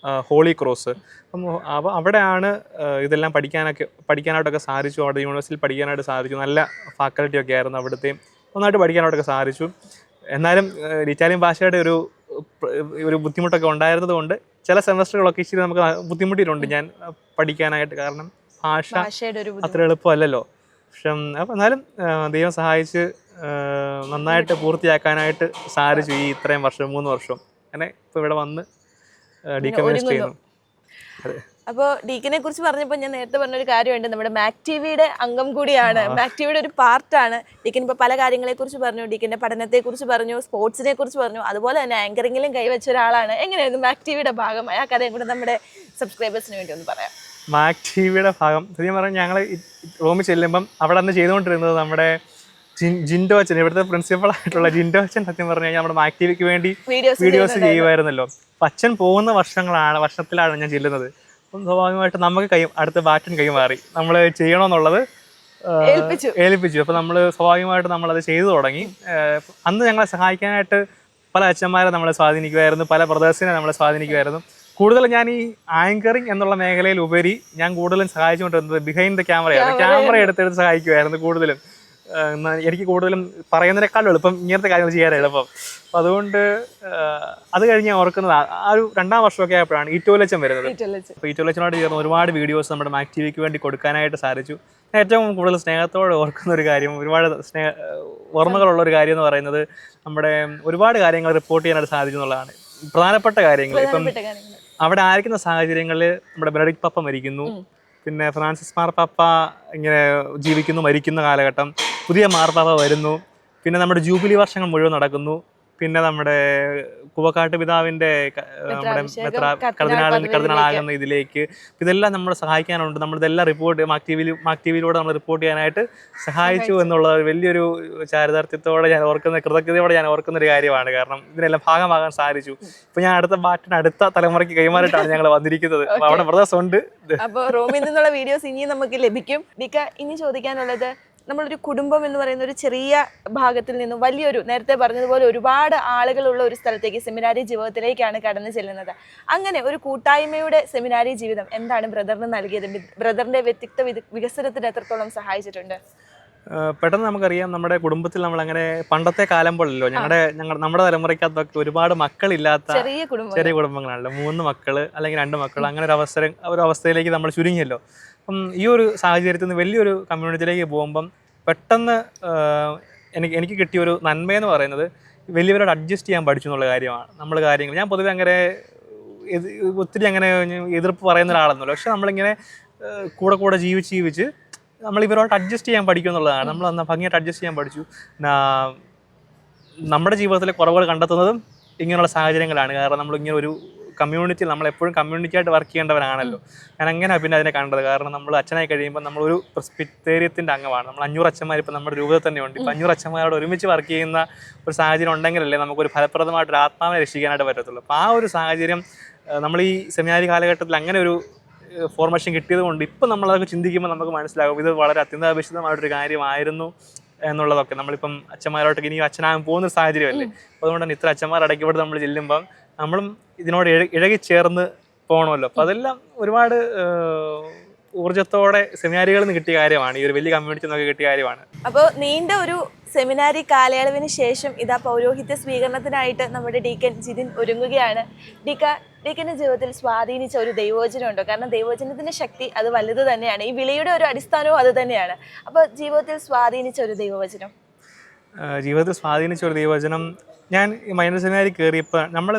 Speaker 2: Holy Cross. അപ്പം അവിടെയാണ് ഇതെല്ലാം പഠിക്കാനായിട്ടൊക്കെ സാധിച്ചു. അവിടെ യൂണിവേഴ്സിറ്റിയിൽ പഠിക്കാനായിട്ട് സാധിച്ചു. നല്ല ഫാക്കൽറ്റിയൊക്കെ ആയിരുന്നു അവിടുത്തെ, നന്നായിട്ട് പഠിക്കാനായിട്ടൊക്കെ സാധിച്ചു. എന്നാലും ഇറ്റാലിയൻ ഭാഷയുടെ ഒരു ബുദ്ധിമുട്ടൊക്കെ ഉണ്ടായിരുന്നത് കൊണ്ട് ചില സെമസ്റ്ററുകളൊക്കെ ഇച്ചിരി നമുക്ക് ബുദ്ധിമുട്ടിയിട്ടുണ്ട് ഞാൻ പഠിക്കാനായിട്ട്. കാരണം ഭാഷ അത്ര എളുപ്പമല്ലല്ലോ. പക്ഷെ അപ്പം എന്നാലും ദൈവം സഹായിച്ച് നന്നായിട്ട് പൂർത്തിയാക്കാനായിട്ട് സാധിച്ചു ഈ ഇത്രയും വർഷം, 3 വർഷം. അങ്ങനെ ഇപ്പോൾ ഇവിടെ വന്ന് ഡീകമ്മൈസ് ചെയ്യുന്നു. അതെ.
Speaker 1: അപ്പോൾ ഡീക്കനെ കുറിച്ച് പറഞ്ഞപ്പോൾ ഞാൻ നേരത്തെ പറഞ്ഞൊരു കാര്യമുണ്ട്, നമ്മുടെ മാക് ടിവിയുടെ അംഗം കൂടിയാണ്, മാക് ടിവിയുടെ ഒരു പാർട്ടാണ് ഡീക്കൻ. ഇപ്പോൾ പല കാര്യങ്ങളെക്കുറിച്ച് പറഞ്ഞു, ഡീക്കൻ്റെ പഠനത്തെക്കുറിച്ച് പറഞ്ഞു, സ്പോർട്സിനെ കുറിച്ച് പറഞ്ഞു, അതുപോലെ തന്നെ ആങ്കറിങ്ങിലും കൈവച്ച ഒരാളാണ്. എങ്ങനെയായിരുന്നു മാക് ടിവിയുടെ ഭാഗമായ ആ കഥയും കൂടെ നമ്മുടെ സബ്സ്ക്രൈബേഴ്സിന് വേണ്ടി ഒന്ന് പറയാം.
Speaker 2: മാക് ടിവിയുടെ ഭാഗം സത്യം പറഞ്ഞാൽ ഞങ്ങൾ റൂമിൽ ചെല്ലുമ്പം അവിടെ അന്ന് ചെയ്തുകൊണ്ടിരുന്നത് നമ്മുടെ ജിൻഡോ അച്ഛൻ, ഇവിടുത്തെ പ്രിൻസിപ്പൾ ആയിട്ടുള്ള ജിൻഡോ അച്ഛൻ സത്യം പറഞ്ഞു കഴിഞ്ഞാൽ നമ്മുടെ മാക് ടിവിക്ക് വേണ്ടി വീഡിയോസ് ചെയ്യുമായിരുന്നല്ലോ. അപ്പം അച്ഛൻ പോകുന്ന വർഷത്തിലാണ് ഞാൻ ചെല്ലുന്നത്. അപ്പം സ്വാഭാവികമായിട്ട് നമുക്ക് അടുത്ത ബാറ്റൻ കൈമാറി നമ്മൾ ചെയ്യണമെന്നുള്ളത് ഏൽപ്പിച്ചു. അപ്പം നമ്മൾ സ്വാഭാവികമായിട്ട് നമ്മളത് ചെയ്തു തുടങ്ങി. അന്ന് ഞങ്ങളെ സഹായിക്കാനായിട്ട് പല അച്ഛന്മാരെ നമ്മളെ സ്വാധീനിക്കുമായിരുന്നു, പല ബ്രദേഴ്സിനെ നമ്മളെ സ്വാധീനിക്കുമായിരുന്നു. കൂടുതൽ ഞാൻ ഈ ആങ്കറിങ് എന്നുള്ള മേഖലയിൽ ഉപരി ഞാൻ കൂടുതലും സഹായിച്ചുകൊണ്ടിരുന്നത് ബിഹൈൻഡ് ദ ക്യാമറയാണ്. ക്യാമറ എടുത്തെടുത്ത് സഹായിക്കുമായിരുന്നു കൂടുതലും. എനിക്ക് കൂടുതലും പറയുന്നതിനേക്കാളും എളുപ്പം ഇങ്ങനത്തെ കാര്യങ്ങൾ ചെയ്യാൻ എളുപ്പം. അപ്പം അതുകൊണ്ട് അത് കഴിഞ്ഞ് ഞാൻ ഓർക്കുന്നത് ആ ഒരു 2ാം വർഷമൊക്കെ ആയപ്പോഴാണ് ഈറ്റോലച്ചൻ വരുന്നത്. അപ്പോൾ ഈറ്റോലച്ചനോട് ചേർന്ന് ഒരുപാട് വീഡിയോസ് നമ്മുടെ മാക് ടിവിക്ക് വേണ്ടി കൊടുക്കാനായിട്ട് സാധിച്ചു. ഏറ്റവും കൂടുതൽ സ്നേഹത്തോടെ ഓർക്കുന്ന ഒരു കാര്യം, ഒരുപാട് ഓർമ്മകളുള്ള ഒരു കാര്യം എന്ന് പറയുന്നത് നമ്മുടെ ഒരുപാട് കാര്യങ്ങൾ റിപ്പോർട്ട് ചെയ്യാനായിട്ട് സാധിച്ചു എന്നുള്ളതാണ്. പ്രധാനപ്പെട്ട കാര്യങ്ങൾ ഇപ്പം അവിടെ ആയിരിക്കുന്ന സാഹചര്യങ്ങളിൽ നമ്മുടെ ബെനഡിക്ട് പപ്പ മരിക്കുന്നു, പിന്നെ ഫ്രാൻസിസ് മാർപ്പാപ്പ ഇങ്ങനെ ജീവിക്കുന്നു, മരിക്കുന്ന കാലഘട്ടം, പുതിയ മാർപ്പാപ്പ വരുന്നു, പിന്നെ നമ്മുടെ ജൂബിലി വർഷങ്ങൾ മുഴുവൻ നടക്കുന്നു, പിന്നെ നമ്മുടെ കുവക്കാട്ട് പിതാവിൻ്റെ നമ്മുടെ കർദിനാളാകുന്ന ഇതിലേക്ക് ഇതെല്ലാം നമ്മളെ സഹായിക്കാനുണ്ട്. നമ്മളിതെല്ലാം മാക് ടിവിയിലൂടെ നമ്മൾ റിപ്പോർട്ട് ചെയ്യാനായിട്ട് സഹായിച്ചു എന്നുള്ള വലിയൊരു ചാരിതാർത്ഥ്യത്തോടെ ഞാൻ ഓർക്കുന്ന, കൃതജ്ഞതയോടെ ഞാൻ ഓർക്കുന്ന ഒരു കാര്യമാണ്. കാരണം ഇതിനെല്ലാം ഭാഗമാകാൻ സാധിച്ചു. ഇപ്പൊ ഞാൻ അടുത്ത തലമുറയ്ക്ക് കൈമാറിയിട്ടാണ് ഞങ്ങൾ വന്നിരിക്കുന്നത്. അവിടെ ബ്രദേഴ്സ് ഉണ്ട്.
Speaker 1: അപ്പോൾ റോമിൽ നിന്നുള്ള വീഡിയോസ് ഇനിയും നമുക്ക് ലഭിക്കും. ഇനി ചോദിക്കാനുള്ളത്, നമ്മളൊരു കുടുംബം എന്ന് പറയുന്ന ഒരു ചെറിയ ഭാഗത്തിൽ നിന്നും വലിയൊരു, നേരത്തെ പറഞ്ഞതുപോലെ ഒരുപാട് ആളുകളുള്ള ഒരു സ്ഥലത്തേക്ക്, സെമിനാരി ജീവിതത്തിലേക്കാണ് കടന്നു ചെല്ലുന്നത്. അങ്ങനെ ഒരു കൂട്ടായ്മയുടെ സെമിനാരി ജീവിതം എന്താണ് ബ്രദറിന് നൽകിയത്? ബ്രദറിന്റെ വ്യക്തിത്വ വികസനത്തിന് എത്രത്തോളം സഹായിച്ചിട്ടുണ്ട്?
Speaker 2: പെട്ടെന്ന് നമുക്കറിയാം, നമ്മുടെ കുടുംബത്തിൽ നമ്മൾ അങ്ങനെ പണ്ടത്തെ കാലം പോലല്ലോ, നമ്മുടെ തലമുറയ്ക്കകത്തൊക്കെ ഒരുപാട് മക്കളില്ലാത്ത ചെറിയ കുടുംബങ്ങളാണല്ലോ. 3 മക്കള് അല്ലെങ്കിൽ 2 മക്കൾ, അങ്ങനെ ഒരു അവസ്ഥയിലേക്ക് നമ്മൾ ചുരുങ്ങിയല്ലോ. അപ്പം ഈ ഒരു സാഹചര്യത്തിൽ നിന്ന് വലിയൊരു കമ്മ്യൂണിറ്റിയിലേക്ക് പോകുമ്പം പെട്ടെന്ന് എനിക്ക് കിട്ടിയൊരു നന്മയെന്ന് പറയുന്നത് വലിയവരോട് അഡ്ജസ്റ്റ് ചെയ്യാൻ പഠിച്ചു എന്നുള്ള കാര്യമാണ്. ഞാൻ പൊതുവെ അങ്ങനെ ഒത്തിരി അങ്ങനെ എതിർപ്പ് പറയുന്ന ഒരാളെന്നല്ലോ. പക്ഷെ നമ്മളിങ്ങനെ കൂടെ ജീവിച്ച് നമ്മൾ ഇവരോട് അഡ്ജസ്റ്റ് ചെയ്യാൻ പഠിക്കും എന്നുള്ളതാണ്. നമ്മൾ അന്ന് ഭംഗിയായിട്ട് അഡ്ജസ്റ്റ് ചെയ്യാൻ പഠിച്ചു. നമ്മുടെ ജീവിതത്തിലെ കുറവുകൾ കണ്ടെത്തുന്നതും ഇങ്ങനെയുള്ള സാഹചര്യങ്ങളാണ്. കാരണം നമ്മളിങ്ങനെ ഒരു കമ്മ്യൂണിറ്റിയിൽ നമ്മളെപ്പോഴും കമ്മ്യൂണിറ്റിയായിട്ട് വർക്ക് ചെയ്യേണ്ടവരാണല്ലോ. ഞാൻ അങ്ങനെ പിന്നെ അതിനെ കണ്ടത്. കാരണം നമ്മൾ അച്ഛനായി കഴിയുമ്പോൾ നമ്മളൊരു പ്രെസ്ബിറ്റേറിയത്തിൻ്റെ അംഗമാണ്. നമ്മൾ 500 അച്ഛന്മാർ ഇപ്പം നമ്മുടെ രൂപത്തിൽ തന്നെയുണ്ട്. ഇപ്പം 500 അച്ഛന്മാരോട് ഒരുമിച്ച് വർക്ക് ചെയ്യുന്ന ഒരു സാഹചര്യം ഉണ്ടെങ്കിലല്ലേ നമുക്കൊരു ഫലപ്രദമായിട്ടൊരു ആത്മാവിനെ രക്ഷിക്കാനായിട്ട് പറ്റത്തുള്ളൂ. അപ്പോൾ ആ ഒരു സാഹചര്യം നമ്മൾ ഈ സെമിനാരി കാലഘട്ടത്തിൽ അങ്ങനെ ഒരു ഫോർമേഷൻ കിട്ടിയത് കൊണ്ട് ഇപ്പം നമ്മളതൊക്കെ ചിന്തിക്കുമ്പോൾ നമുക്ക് മനസ്സിലാകും ഇത് വളരെ അത്യന്താപേക്ഷിതമായിട്ടൊരു കാര്യമായിരുന്നു എന്നുള്ളതൊക്കെ. നമ്മളിപ്പം അച്ഛന്മാരോട്ടൊക്കെ ഇനി അച്ഛനാകാൻ പോകുന്നൊരു സാഹചര്യമല്ലേ. അപ്പോൾ അതുകൊണ്ട് തന്നെ ഇത്ര അച്ഛന്മാർ ഇടയ്ക്കപ്പെട്ട് നമ്മൾ ചെല്ലുമ്പം നമ്മളും ഇതിനോട് ഇഴകിച്ചേർന്ന് പോകണമല്ലോ. അപ്പോൾ അതെല്ലാം ഒരുപാട് ഊർജ്ജത്തോടെ സെമിനാരികളിൽ നിന്ന് കിട്ടിയ കാര്യമാണ്. ഈ ഒരു വലിയ കമ്മ്യൂണിറ്റി നിന്നൊക്കെ കിട്ടിയ കാര്യമാണ്.
Speaker 1: അപ്പോൾ നീണ്ട ഒരു സെമിനാരി കാലയളവിന് ശേഷം ഇതാ പൗരോഹിത്യ സ്വീകരണത്തിനായിട്ട് നമ്മുടെ ഡീക്കൻ ജിതിൻ ഒരുങ്ങുകയാണ്. ഡീക്കൻ്റെ ജീവിതത്തിൽ സ്വാധീനിച്ച ഒരു ദൈവവചനം ഉണ്ടോ? കാരണം ദൈവവചനത്തിൻ്റെ ശക്തി അത് വലുത് തന്നെയാണ്. ഈ വിളിയുടെ ഒരു അടിസ്ഥാനവും അത് തന്നെയാണ്. അപ്പോൾ ജീവിതത്തിൽ സ്വാധീനിച്ച ഒരു ദൈവവചനം?
Speaker 2: ജീവിതത്തിൽ സ്വാധീനിച്ച ഒരു ദൈവവചനം, ഞാൻ മൈനർ സെമിനാരി കയറിയപ്പോൾ നമ്മൾ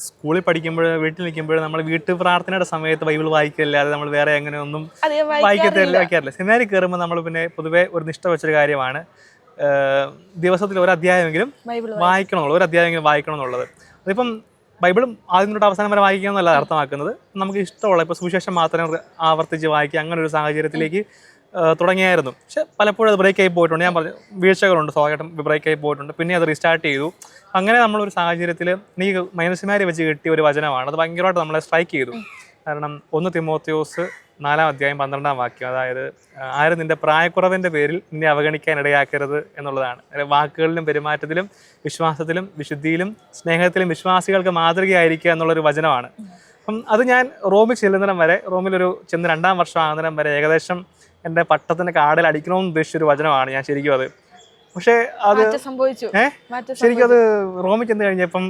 Speaker 2: സ്കൂളിൽ പഠിക്കുമ്പോൾ വീട്ടിൽ നിൽക്കുമ്പോൾ നമ്മൾ വീട്ടു പ്രാർത്ഥനയുടെ സമയത്ത് ബൈബിൾ വായിക്കില്ലാതെ നമ്മൾ വേറെ അങ്ങനെ ഒന്നും
Speaker 1: അധികം
Speaker 2: വായിക്കാറില്ല. സെമിനാരിൽ കയറുമ്പോൾ നമ്മൾ പിന്നെ പൊതുവേ ഒരു നിഷ്ഠ വെച്ചൊരു കാര്യമാണ് ദിവസത്തിൽ ഒരു അധ്യായമെങ്കിലും
Speaker 1: ബൈബിൾ
Speaker 2: വായിക്കണമെന്നുള്ളത്, ഒരു അധ്യായമെങ്കിലും വായിക്കണം എന്നുള്ളത്. അതിപ്പം ബൈബിളും ആദ്യം തൊട്ട് അവസാനം വരെ വായിക്കുക എന്നല്ല അർത്ഥമാക്കുന്നത്. നമുക്ക് ഇഷ്ടമുള്ള ഇപ്പോൾ സുവിശേഷം മാത്രം ആവർത്തിച്ച് വായിക്കുക അങ്ങനെ ഒരു സാഹചര്യത്തിലേക്ക് തുടങ്ങിയായിരുന്നു. പക്ഷെ പലപ്പോഴും അത് ബ്രേക്ക് ആയി പോയിട്ടുണ്ട്. ഞാൻ പറഞ്ഞു വീഴ്ചകളുണ്ട്, സ്വാഭാവികമായിട്ടും ബ്രേക്ക് ആയി പോയിട്ടുണ്ട്. പിന്നെ അത് റീസ്റ്റാർട്ട് ചെയ്തു. അങ്ങനെ നമ്മളൊരു സാഹചര്യത്തിൽ എനിക്ക് മൈനസ്മാരി വെച്ച് കിട്ടിയ ഒരു വചനമാണ്. അത് ഭയങ്കരമായിട്ട് നമ്മളെ സ്ട്രൈക്ക് ചെയ്തു. കാരണം 1 തിമോത്തിയോസ് 4-ാം അധ്യായം 12-ാം വാക്യം, അതായത് ആരും നിന്റെ പ്രായക്കുറവിൻ്റെ പേരിൽ നിന്നെ അവഗണിക്കാൻ ഇടയാക്കരുത് എന്നുള്ളതാണ്. വാക്കുകളിലും പെരുമാറ്റത്തിലും വിശ്വാസത്തിലും വിശുദ്ധിയിലും സ്നേഹത്തിലും വിശ്വാസികൾക്ക് മാതൃകയായിരിക്കുക എന്നുള്ളൊരു വചനമാണ്. അപ്പം അത് ഞാൻ റോമിൽ ചെല്ലുന്നിടം വരെ, റോമിലൊരു ചെന്ന് 2-ാം വർഷം ആകുന്നിടം വരെ ഏകദേശം എൻ്റെ പട്ടത്തിൻ്റെ കാടിൽ അടിക്കണമെന്ന് ഉദ്ദേശിച്ചൊരു വചനമാണ് ഞാൻ ശരിക്കും അത്. പക്ഷേ അത് ശരിക്കും അത് റോമിൽ ചെന്ന് കഴിഞ്ഞപ്പം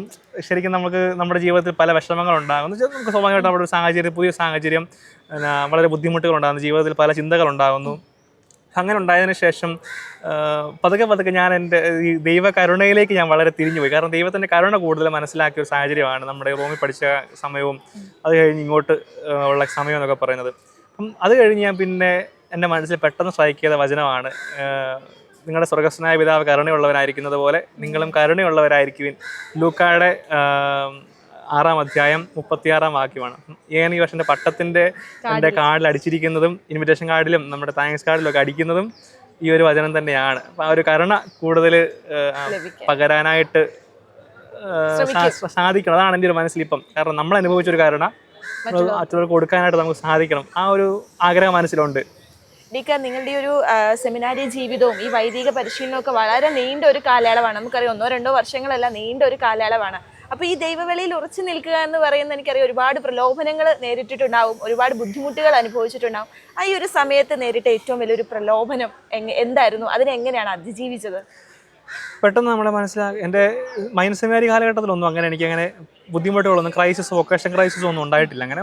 Speaker 2: ശരിക്കും നമുക്ക് നമ്മുടെ ജീവിതത്തിൽ പല വിഷമങ്ങളുണ്ടാകും. നമുക്ക് സ്വാഭാവികമായിട്ട് നമ്മുടെ ഒരു സാഹചര്യം, പുതിയ സാഹചര്യം, വളരെ ബുദ്ധിമുട്ടുകളുണ്ടാകുന്നു, ജീവിതത്തിൽ പല ചിന്തകളുണ്ടാകുന്നു. അങ്ങനെ ഉണ്ടായതിനു ശേഷം പതുക്കെ ഞാൻ എൻ്റെ ഈ ദൈവ കരുണയിലേക്ക് ഞാൻ വളരെ തിരിഞ്ഞുപോയി. കാരണം ദൈവത്തിൻ്റെ കരുണ കൂടുതൽ മനസ്സിലാക്കിയ ഒരു സാഹചര്യമാണ് നമ്മുടെ റോമിൽ പഠിച്ച സമയവും അത് കഴിഞ്ഞ് ഇങ്ങോട്ട് ഉള്ള സമയം എന്നൊക്കെ പറയുന്നത്. അപ്പം അത് കഴിഞ്ഞ് ഞാൻ പിന്നെ എൻ്റെ മനസ്സിൽ പെട്ടെന്ന് സ്ട്രൈക്ക് ചെയ്ത വചനമാണ്, നിങ്ങളുടെ സ്വർഗസ്വനായ പിതാവ് കരുണയുള്ളവരായിരിക്കുന്നത് പോലെ നിങ്ങളും കരുണയുള്ളവരായിരിക്കുവിൻ. ലൂക്കായുടെ 6-ാം അധ്യായം 36-ാം വാക്യമാണ്. ഈ വർഷൻ്റെ പട്ടത്തിൻ്റെ എൻ്റെ കാർഡിൽ അടിച്ചിരിക്കുന്നതും ഇൻവിറ്റേഷൻ കാർഡിലും നമ്മുടെ താങ്ക്സ് കാർഡിലും ഒക്കെ അടിക്കുന്നതും ഈ ഒരു വചനം തന്നെയാണ്. അപ്പം ആ ഒരു കരുണ കൂടുതൽ പകരാനായിട്ട് സാധിക്കണം. അതാണ് എൻ്റെ ഒരു മനസ്സിലിപ്പം. കാരണം നമ്മൾ അനുഭവിച്ചൊരു കരുണ മറ്റുള്ളവർക്ക് കൊടുക്കാനായിട്ട് നമുക്ക് സാധിക്കണം. ആ ഒരു ആഗ്രഹം മനസ്സിലുണ്ട്.
Speaker 1: ഡീക്ക, നിങ്ങളുടെ ഈ ഒരു സെമിനാരി ജീവിതവും ഈ വൈദിക പരിശീലനവും ഒക്കെ വളരെ നീണ്ട ഒരു കാലയളവാണ്. നമുക്കറിയാം 1-2 വർഷങ്ങളല്ല, നീണ്ട ഒരു കാലയളവാണ്. അപ്പോൾ ഈ ദൈവവേളയിൽ ഉറച്ചു നിൽക്കുക എന്ന് പറയുന്നത് എനിക്കറിയാം ഒരുപാട് പ്രലോഭനങ്ങൾ നേരിട്ടിട്ടുണ്ടാവും, ഒരുപാട് ബുദ്ധിമുട്ടുകൾ അനുഭവിച്ചിട്ടുണ്ടാവും. ആ ഈ ഒരു സമയത്ത് നേരിട്ട ഏറ്റവും വലിയൊരു പ്രലോഭനം എന്തായിരുന്നു? അതിനെങ്ങനെയാണ് അതിജീവിച്ചത്?
Speaker 2: പെട്ടെന്ന് നമ്മളെ മനസ്സിലാക്കി. എൻ്റെ മൈനസ്മാരി കാലഘട്ടത്തിലൊന്നും അങ്ങനെ എനിക്കങ്ങനെ ബുദ്ധിമുട്ടുകളൊന്നും, ക്രൈസിസ്, വൊക്കേഷൻ ക്രൈസിസ് ഒന്നും ഉണ്ടായിട്ടില്ല. അങ്ങനെ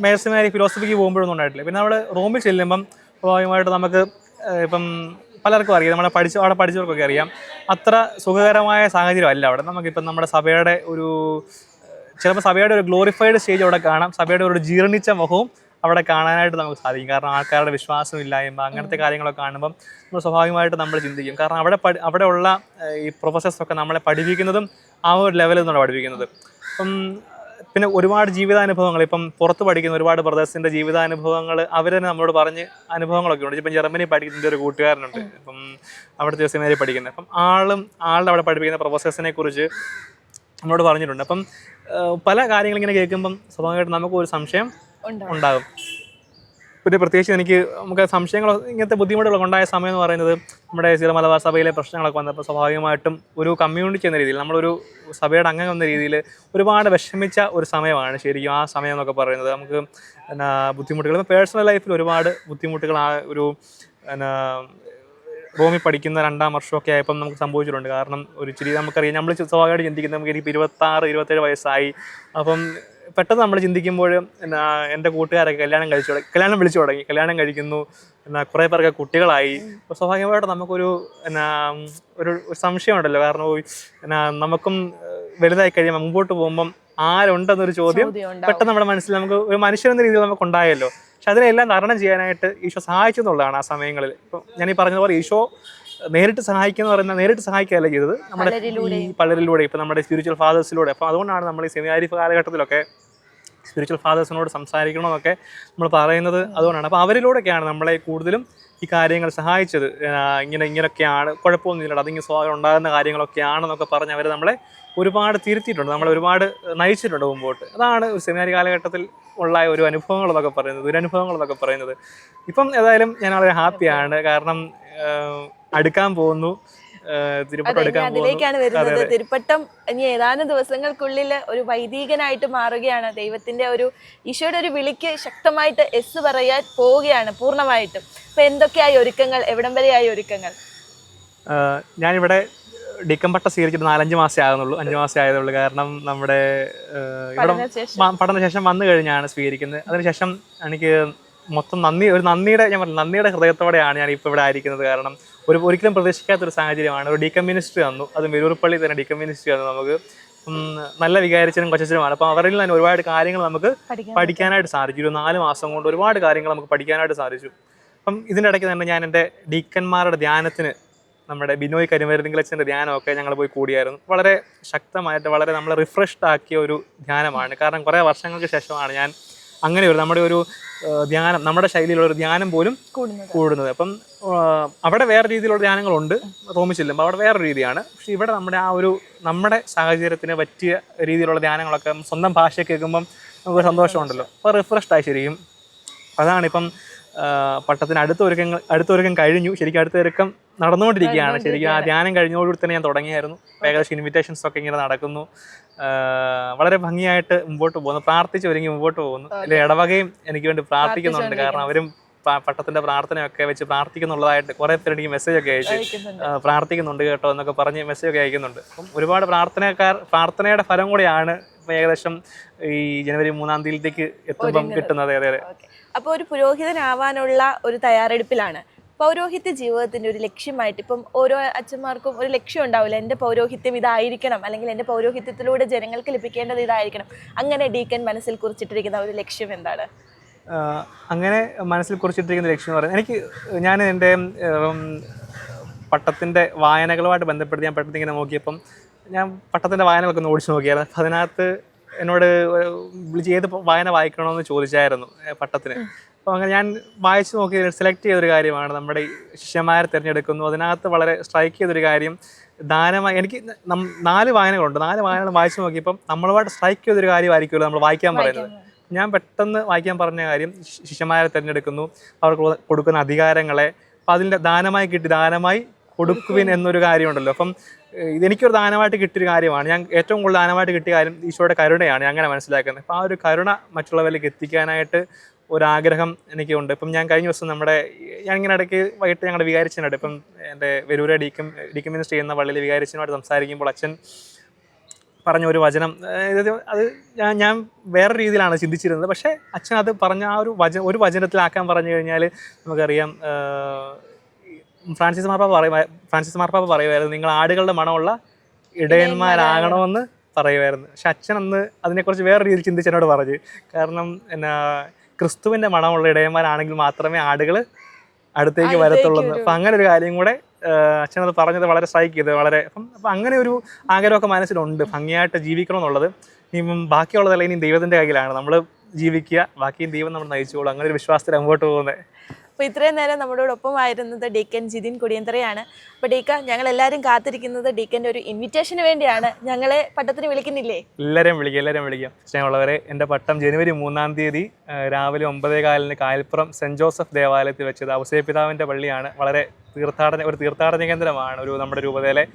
Speaker 2: മൈനസ്മാരി ഫിലോസഫിക്ക് പോകുമ്പോഴൊന്നും ഉണ്ടായിട്ടില്ല. പിന്നെ നമ്മൾ റോമിൽ ചെല്ലുമ്പം സ്വാഭാവികമായിട്ട് നമുക്ക് ഇപ്പം പലർക്കും അറിയാം, അവിടെ പഠിച്ചവർക്കൊക്കെ അറിയാം, അത്ര സുഖകരമായ സാഹചര്യം അല്ല അവിടെ. നമുക്കിപ്പം നമ്മുടെ സഭയുടെ ചിലപ്പോൾ സഭയുടെ ഒരു ഗ്ലോറിഫൈഡ് സ്റ്റേജ് അവിടെ കാണാം, സഭയുടെ ഒരു ജീർണിച്ച മുഖവും അവിടെ കാണാനായിട്ട് നമുക്ക് സാധിക്കും. കാരണം ആൾക്കാരുടെ വിശ്വാസമില്ലായ്മ അങ്ങനത്തെ കാര്യങ്ങളൊക്കെ കാണുമ്പം നമ്മൾ സ്വാഭാവികമായിട്ട് നമ്മൾ ചിന്തിക്കും. കാരണം അവിടെ ഉള്ള ഈ പ്രൊഫസേഴ്സൊക്കെ നമ്മളെ പഠിപ്പിക്കുന്നതും ആ ഒരു ലെവലിൽ നിന്നാണ് പഠിപ്പിക്കുന്നത്. അപ്പം പിന്നെ ഒരുപാട് ജീവിതാനുഭവങ്ങൾ, ഇപ്പം പുറത്ത് പഠിക്കുന്ന ഒരുപാട് ബ്രദേഴ്സിൻ്റെ ജീവിതാനുഭവങ്ങൾ അവർ തന്നെ നമ്മളോട് പറഞ്ഞ് അനുഭവങ്ങളൊക്കെ ഉണ്ട്. ഇപ്പം ജർമ്മനി പഠിക്കുന്ന ഒരു കൂട്ടുകാരനുണ്ട്, ഇപ്പം അവിടുത്തെ സെമിനാരി പഠിക്കുന്നത്. അപ്പം ആളുടെ അവിടെ പഠിപ്പിക്കുന്ന പ്രൊഫസേഴ്സിനെ കുറിച്ച് നമ്മളോട് പറഞ്ഞിട്ടുണ്ട്. അപ്പം പല കാര്യങ്ങളിങ്ങനെ കേൾക്കുമ്പം സ്വാഭാവികമായിട്ട് നമുക്ക് ഒരു സംശയം ഉണ്ടാകും. പിന്നെ പ്രത്യേകിച്ച് നമുക്ക് സംശയങ്ങൾ, ഇങ്ങനത്തെ ബുദ്ധിമുട്ടുകളൊക്കെ ഉണ്ടായ സമയം എന്ന് പറയുന്നത് നമ്മുടെ സീറോ മലബാർ സഭയിലെ പ്രശ്നങ്ങളൊക്കെ വന്നപ്പോൾ സ്വാഭാവികമായിട്ടും ഒരു കമ്മ്യൂണിറ്റി എന്ന രീതിയിൽ, നമ്മളൊരു സഭയുടെ അംഗം എന്ന രീതിയിൽ ഒരുപാട് വിഷമിച്ച ഒരു സമയമാണ് ശരിക്കും ആ സമയം എന്നൊക്കെ പറയുന്നത്. നമുക്ക് ബുദ്ധിമുട്ടുകൾ പേഴ്സണൽ ലൈഫിൽ ഒരുപാട് ബുദ്ധിമുട്ടുകൾ ആ ഒരു റോമിൽ പഠിക്കുന്ന 2-ാം വർഷമൊക്കെ ആയപ്പം നമുക്ക് സംഭവിച്ചിട്ടുണ്ട്. കാരണം ഒരു ഇച്ചിരി നമുക്കറിയാം, നമ്മൾ സ്വാഭാവികമായിട്ട് ചിന്തിക്കുന്നത് നമുക്ക് എനിക്ക് 26-27 വയസ്സായി. അപ്പം പെട്ടെന്ന് നമ്മൾ ചിന്തിക്കുമ്പോൾ എൻ്റെ കൂട്ടുകാരൊക്കെ കല്യാണം വിളിച്ചു തുടങ്ങി, കല്യാണം കഴിക്കുന്നു, കുറേ പേർക്ക് കുട്ടികളായി. അപ്പോൾ സ്വാഭാവികമായിട്ട് നമുക്കൊരു ഒരു സംശയമുണ്ടല്ലോ. കാരണം നമുക്കും വലുതായി കഴിയുമ്പോൾ മുമ്പോട്ട് പോകുമ്പം ആരുണ്ടെന്നൊരു ചോദ്യം പെട്ടെന്ന് നമ്മുടെ മനസ്സിൽ നമുക്ക് ഒരു മനുഷ്യനെന്ന രീതിയിൽ നമുക്ക് ഉണ്ടായല്ലോ. പക്ഷെ അതിനെല്ലാം തരണം ചെയ്യാനായിട്ട് ഈശോ സഹായിച്ചു എന്നുള്ളതാണ് ആ സമയങ്ങളിൽ. ഇപ്പം ഞാനീ പറഞ്ഞതുപോലെ ഈശോ നേരിട്ട് സഹായിക്കുകയല്ല ചെയ്തത്, നമ്മുടെ ഈ പലരിലൂടെ, ഇപ്പം നമ്മുടെ സ്പിരിച്വൽ ഫാദേഴ്സിലൂടെ. അപ്പോൾ അതുകൊണ്ടാണ് നമ്മൾ ഈ സെമിനാരി കാലഘട്ടത്തിലൊക്കെ സ്പിരിച്വൽ ഫാദേഴ്സിനോട് സംസാരിക്കണമെന്നൊക്കെ നമ്മൾ പറയുന്നത് അതുകൊണ്ടാണ്. അപ്പോൾ അവരിലൂടെയൊക്കെയാണ് നമ്മളെ കൂടുതലും ഈ കാര്യങ്ങൾ സഹായിച്ചത്. ഇങ്ങനെയൊക്കെയാണ്, കുഴപ്പമൊന്നുമില്ല, അതിങ്ങനെ സ്വാഭാവികം ഉണ്ടാകുന്ന കാര്യങ്ങളൊക്കെയാണെന്നൊക്കെ പറഞ്ഞ് അവർ നമ്മളെ ഒരുപാട് തിരുത്തിയിട്ടുണ്ട്, നമ്മളെ ഒരുപാട് നയിച്ചിട്ടുണ്ട് മുമ്പോട്ട്. അതാണ് ഒരു സെമിനാരി കാലഘട്ടത്തിൽ ഉള്ള ഒരു അനുഭവങ്ങളെന്നൊക്കെ പറയുന്നത്, ദുരനുഭവങ്ങളെന്നൊക്കെ പറയുന്നത്. ഇപ്പം ഏതായാലും ഞാൻ വളരെ ഹാപ്പിയാണ്. കാരണം അടുക്കാൻ പോകുന്നു,
Speaker 1: അതിലേക്കാണ് വരുന്നത്. തിരുപ്പട്ടം ഇനി ഏതാനും ദിവസങ്ങൾക്കുള്ളിൽ ഒരു വൈദികനായിട്ട് മാറുകയാണ്. ദൈവത്തിന്റെ ഈശോയുടെ ഒരു വിളിക്ക് ശക്തമായിട്ട് എസ് പറയാൻ പോവുകയാണ് പൂർണ്ണമായിട്ടും. അപ്പൊ എന്തൊക്കെയായി ഒരുക്കങ്ങൾ, എവിടം വരെയായി ഒരുക്കങ്ങൾ?
Speaker 2: ഞാനിവിടെ ഡിക്കം പട്ടം സ്വീകരിച്ചിട്ട് 5 മാസമേ ആയതുള്ളൂ. കാരണം നമ്മുടെ ഇവിടെ പഠനശേഷം വന്നു കഴിഞ്ഞാണ് സ്വീകരിക്കുന്നത്. അതിനുശേഷം എനിക്ക് മൊത്തം നന്ദിയുടെ ഹൃദയത്തോടെയാണ് ഞാൻ ഇപ്പോൾ ഇവിടെ ആയിരിക്കുന്നത്. കാരണം ഒരിക്കലും പ്രതീക്ഷിക്കാത്തൊരു സാഹചര്യമാണ്. ഒരു ഡീക്കം മിനിസ്ട്രി തന്നു, അത് മെരൂർപ്പള്ളി തന്നെ ഡീക്കം മിനിസ്ട്രി തന്നു നമുക്ക്. നല്ല വികാരിച്ചനും കൊച്ചനും. അപ്പം അവരിൽ തന്നെ ഒരുപാട് കാര്യങ്ങൾ നമുക്ക് പഠിക്കാനായിട്ട് സാധിച്ചു. ഒരു 4 മാസം കൊണ്ട് ഒരുപാട് കാര്യങ്ങൾ നമുക്ക് പഠിക്കാനായിട്ട് സാധിച്ചു. അപ്പം ഇതിൻ്റെ ഇടയ്ക്ക് തന്നെ ഞാൻ എൻ്റെ ഡീക്കന്മാരുടെ ധ്യാനത്തിന് നമ്മുടെ ബിനോയ് കരിമരുന്നിലച്ഛൻ്റെ ധ്യാനമൊക്കെ ഞങ്ങൾ പോയി കൂടിയായിരുന്നു. വളരെ ശക്തമായിട്ട് വളരെ നമ്മളെ റിഫ്രഷ്ഡ് ആക്കിയ ഒരു ധ്യാനമാണ്. കാരണം കുറേ വർഷങ്ങൾക്ക് ശേഷമാണ് ഞാൻ അങ്ങനെ നമ്മുടെ ഒരു ധ്യാനം, നമ്മുടെ ശൈലിയിലുള്ള ഒരു ധ്യാനം പോലും കൂടുന്നത്. അപ്പം അവിടെ വേറെ രീതിയിലുള്ള ധ്യാനങ്ങളുണ്ട്, റൂമിൽ ചെല്ലുമ്പോൾ അവിടെ വേറെ രീതിയാണ്. പക്ഷെ ഇവിടെ നമ്മുടെ സാഹചര്യത്തിന് പറ്റിയ രീതിയിലുള്ള ധ്യാനങ്ങളൊക്കെ സ്വന്തം ഭാഷ കേൾക്കുമ്പം നമുക്ക് സന്തോഷമുണ്ടല്ലോ. അപ്പോൾ റിഫ്രഷ്ഡായി ശരിക്കും. അതാണിപ്പം പട്ടത്തിന് അടുത്തൊരുക്കം കഴിഞ്ഞു. ശരിക്കും അടുത്തൊരുക്കം നടന്നുകൊണ്ടിരിക്കുകയാണ്. ശരിക്കും ആ ധ്യാനം കഴിഞ്ഞോടുകൂടി തന്നെ ഞാൻ തുടങ്ങിയായിരുന്നു. ഏകദേശം ഇൻവിറ്റേഷൻസ് ഒക്കെ ഇങ്ങനെ നടക്കുന്നു. വളരെ ഭംഗിയായിട്ട് മുമ്പോട്ട് പോകുന്നു, പ്രാർത്ഥിച്ച് ഒരുങ്ങി മുമ്പോട്ട് പോകുന്നു. അതിൽ ഇടവകയും എനിക്ക് വേണ്ടി പ്രാർത്ഥിക്കുന്നുണ്ട്. കാരണം അവരും പട്ടത്തിന്റെ പ്രാർത്ഥനയൊക്കെ വെച്ച് പ്രാർത്ഥിക്കുന്നുള്ളതായിട്ട് കുറെ പേര് എനിക്ക് മെസ്സേജ് ഒക്കെ അയച്ച് പ്രാർത്ഥിക്കുന്നുണ്ട് കേട്ടോ എന്നൊക്കെ പറഞ്ഞ് മെസ്സേജ് ഒക്കെ അയക്കുന്നുണ്ട്. അപ്പം ഒരുപാട് പ്രാർത്ഥനയുടെ ഫലം കൂടിയാണ് ഇപ്പം ഏകദേശം ഈ ജനുവരി 3-ാം തീയതിയിലേക്ക് എത്തുമ്പം കിട്ടുന്നത്. അതെ അതെ.
Speaker 1: അപ്പോൾ ഒരു പുരോഹിതനാവാനുള്ള ഒരു തയ്യാറെടുപ്പിലാണ്. പൗരോഹിത്യ ജീവിതത്തിൻ്റെ ഒരു ലക്ഷ്യമായിട്ട് ഇപ്പം ഓരോ അച്ഛന്മാർക്കും ഒരു ലക്ഷ്യം ഉണ്ടാവില്ല, എൻ്റെ പൗരോഹിത്യം ഇതായിരിക്കണം, അല്ലെങ്കിൽ എൻ്റെ പൗരോഹിത്യത്തിലൂടെ ജനങ്ങൾക്ക് ലഭിക്കേണ്ടത് ഇതായിരിക്കണം. അങ്ങനെ ഡീക്കൻ മനസ്സിൽ കുറിച്ചിട്ടിരിക്കുന്ന ഒരു ലക്ഷ്യം എന്താണ്?
Speaker 2: അങ്ങനെ മനസ്സിൽ കുറിച്ചിട്ടിരിക്കുന്ന ലക്ഷ്യം എന്ന് പറയുന്നത്, ഞാൻ എൻ്റെ പട്ടത്തിൻ്റെ വായനകളുമായിട്ട് ബന്ധപ്പെട്ട് ഞാൻ പെട്ടെന്ന് ഇങ്ങനെ നോക്കിയപ്പം ഞാൻ പട്ടത്തിൻ്റെ വായനകളൊക്കെ ഒന്ന് ഓടിച്ചു നോക്കിയായിരുന്നു. അപ്പം അതിനകത്ത് എന്നോട് വിളിച്ച് ഏത് വായന വായിക്കണമെന്ന് ചോദിച്ചായിരുന്നു പട്ടത്തിന്. അപ്പോൾ അങ്ങനെ ഞാൻ വായിച്ചു നോക്കി സെലക്ട് ചെയ്തൊരു കാര്യമാണ് നമ്മുടെ ശിഷ്യന്മാരെ തിരഞ്ഞെടുക്കുന്നു. അതിനകത്ത് വളരെ സ്ട്രൈക്ക് ചെയ്തൊരു കാര്യം ദാനമായി. എനിക്ക് 4 വായനകളുണ്ട്. 4 വായനകൾ വായിച്ചു നോക്കിയപ്പം നമ്മളുമായിട്ട് സ്ട്രൈക്ക് ചെയ്തൊരു കാര്യമായിരിക്കുമല്ലോ നമ്മൾ വായിക്കാൻ പറയുന്നത്. ഞാൻ പെട്ടെന്ന് വായിക്കാൻ പറഞ്ഞ കാര്യം ശിഷ്യന്മാരെ തിരഞ്ഞെടുക്കുന്നു, അവർക്ക് കൊടുക്കുന്ന അധികാരങ്ങളെ. അപ്പം അതിൻ്റെ ദാനമായി കൊടുക്കുവിൻ എന്നൊരു കാര്യമുണ്ടല്ലോ. അപ്പം ഇതെനിക്കൊരു ദാനമായിട്ട് കിട്ടിയൊരു കാര്യമാണ്. ഞാൻ ഏറ്റവും കൂടുതൽ ദാനമായിട്ട് കിട്ടിയ കാര്യം ഈശോയുടെ കരുണയാണ് ഞാൻ അങ്ങനെ മനസ്സിലാക്കുന്നത്. അപ്പോൾ ആ ഒരു കരുണ മറ്റുള്ളവരിലേക്ക് എത്തിക്കാനായിട്ട് ഒരാഗ്രഹം എനിക്കുണ്ട്. ഇപ്പം ഞാൻ കഴിഞ്ഞ ദിവസം ഞാനിങ്ങനെ ഇടയ്ക്ക് വൈകിട്ട് ഞങ്ങളുടെ വികാരിച്ചനായിട്ട് ഇപ്പം എൻ്റെ വെരൂര ഡീക്കം മിനിസ്റ്റർ ചെയ്യുന്ന പള്ളിയിൽ വികാരിച്ചനുമായിട്ട് സംസാരിക്കുമ്പോൾ അച്ഛൻ പറഞ്ഞ ഒരു വചനം, അത് ഞാൻ വേറെ രീതിയിലാണ് ചിന്തിച്ചിരുന്നത്. പക്ഷേ അച്ഛൻ അത് പറഞ്ഞ ആ ഒരു വചനത്തിലാക്കാൻ പറഞ്ഞു കഴിഞ്ഞാൽ നമുക്കറിയാം, ഫ്രാൻസിസ് മാർപ്പാപ്പ പറയുമായിരുന്നു, നിങ്ങൾ ആടുകളുടെ മണമുള്ള ഇടയന്മാരാകണമെന്ന് പറയുമായിരുന്നു. പക്ഷെ അച്ഛൻ അന്ന് അതിനെക്കുറിച്ച് വേറെ രീതിയിൽ ചിന്തിച്ചെന്നോട് പറഞ്ഞു. കാരണം ക്രിസ്തുവിൻ്റെ മണമുള്ള ഇടയന്മാരാണെങ്കിൽ മാത്രമേ ആടുകൾ അടുത്തേക്ക് വരത്തുള്ളൂ. അപ്പം അങ്ങനെ ഒരു കാര്യം കൂടെ അച്ഛനത് പറഞ്ഞത് വളരെ സ്ട്രൈക്ക് ചെയ്ത് അപ്പം അങ്ങനെ ഒരു ആഗ്രഹമൊക്കെ മനസ്സിലുണ്ട്, ഭംഗിയായിട്ട് ജീവിക്കണമെന്നുള്ളത്. ഇനിയിപ്പം ബാക്കിയുള്ളതല്ല, ഇനി ദൈവത്തിൻ്റെ കയ്യിലാണ്. നമ്മൾ ജീവിക്കുക, ബാക്കിയും ദൈവം നമ്മൾ നയിച്ചോളൂ. അങ്ങനെ ഒരു വിശ്വാസത്തിൽ അങ്ങോട്ട് പോകുന്നത്.
Speaker 1: അപ്പോൾ ഇത്രയും നേരം നമ്മളോടൊപ്പം ആയിരുന്നത് ഡീക്കൻ ജിതിൻ കൊടിയന്തറയാണ്. അപ്പോൾ ഡീക്ക, ഞങ്ങൾ എല്ലാവരും കാത്തിരിക്കുന്നത് ഡീക്കൻ്റെ ഒരു ഇൻവിറ്റേഷന് വേണ്ടിയാണ്. ഞങ്ങളെ പട്ടത്തിന് വിളിക്കുന്നില്ലേ?
Speaker 2: എല്ലാവരും വിളിക്കാം. സ്നേഹമുള്ളവരെ, എൻ്റെ പട്ടം ജനുവരി 3-ാം തീയതി രാവിലെ 9:15 കായൽപ്പുറം സെൻറ്റ് ജോസഫ് ദേവാലയത്തിൽ വെച്ചത്. ഔസേപ്പിതാവിൻ്റെ പള്ളിയാണ്. വളരെ ഒരു തീർത്ഥാടന കേന്ദ്രമാണ് നമ്മുടെ രൂപതയിലെ.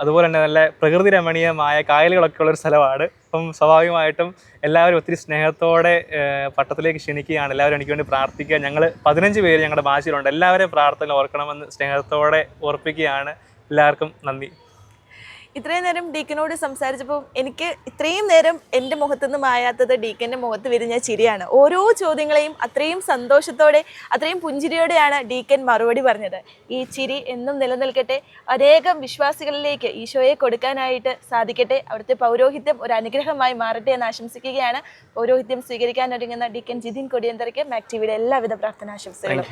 Speaker 2: അതുപോലെ തന്നെ നല്ല പ്രകൃതി രമണീയമായ കായലുകളൊക്കെ ഉള്ളൊരു സ്ഥലമാണ്. അപ്പം സ്വാഭാവികമായിട്ടും എല്ലാവരും ഒത്തിരി സ്നേഹത്തോടെ പട്ടത്തിലേക്ക് ക്ഷണിക്കുകയാണ്. എല്ലാവരും എനിക്ക് വേണ്ടി പ്രാർത്ഥിക്കുക. ഞങ്ങൾ 15 പേര് ഞങ്ങളുടെ ഭാഷയിലുണ്ട്. എല്ലാവരെയും പ്രാർത്ഥന ഓർക്കണമെന്ന് സ്നേഹത്തോടെ ഓർപ്പിക്കുകയാണ്. എല്ലാവർക്കും നന്ദി.
Speaker 1: ഇത്രയും നേരം ഡീക്കനോട് സംസാരിച്ചപ്പോൾ എനിക്ക് ഇത്രയും നേരം എൻ്റെ മുഖത്തുനിന്ന് മായാത്തത് ഡീക്കൻ്റെ മുഖത്ത് വിരിഞ്ഞ ചിരിയാണ്. ഓരോ ചോദ്യങ്ങളെയും അത്രയും സന്തോഷത്തോടെ, അത്രയും പുഞ്ചിരിയോടെയാണ് ഡീക്കൻ മറുപടി പറഞ്ഞത്. ഈ ചിരി എന്നും നിലനിൽക്കട്ടെ. അനേകം വിശ്വാസികളിലേക്ക് ഈശോയെ കൊടുക്കാനായിട്ട് സാധിക്കട്ടെ. അവിടുത്തെ പൗരോഹിത്യം ഒരു അനുഗ്രഹമായി മാറട്ടെ എന്ന് ആശംസിക്കുകയാണ്. പൗരോഹിത്യം സ്വീകരിക്കാൻ ഒരുങ്ങുന്ന ഡീക്കൻ ജിതിൻ കൊടിയന്തറയ്ക്ക് മാക് ടിവിയുടെ എല്ലാവിധ പ്രാർത്ഥനാശംസകളും.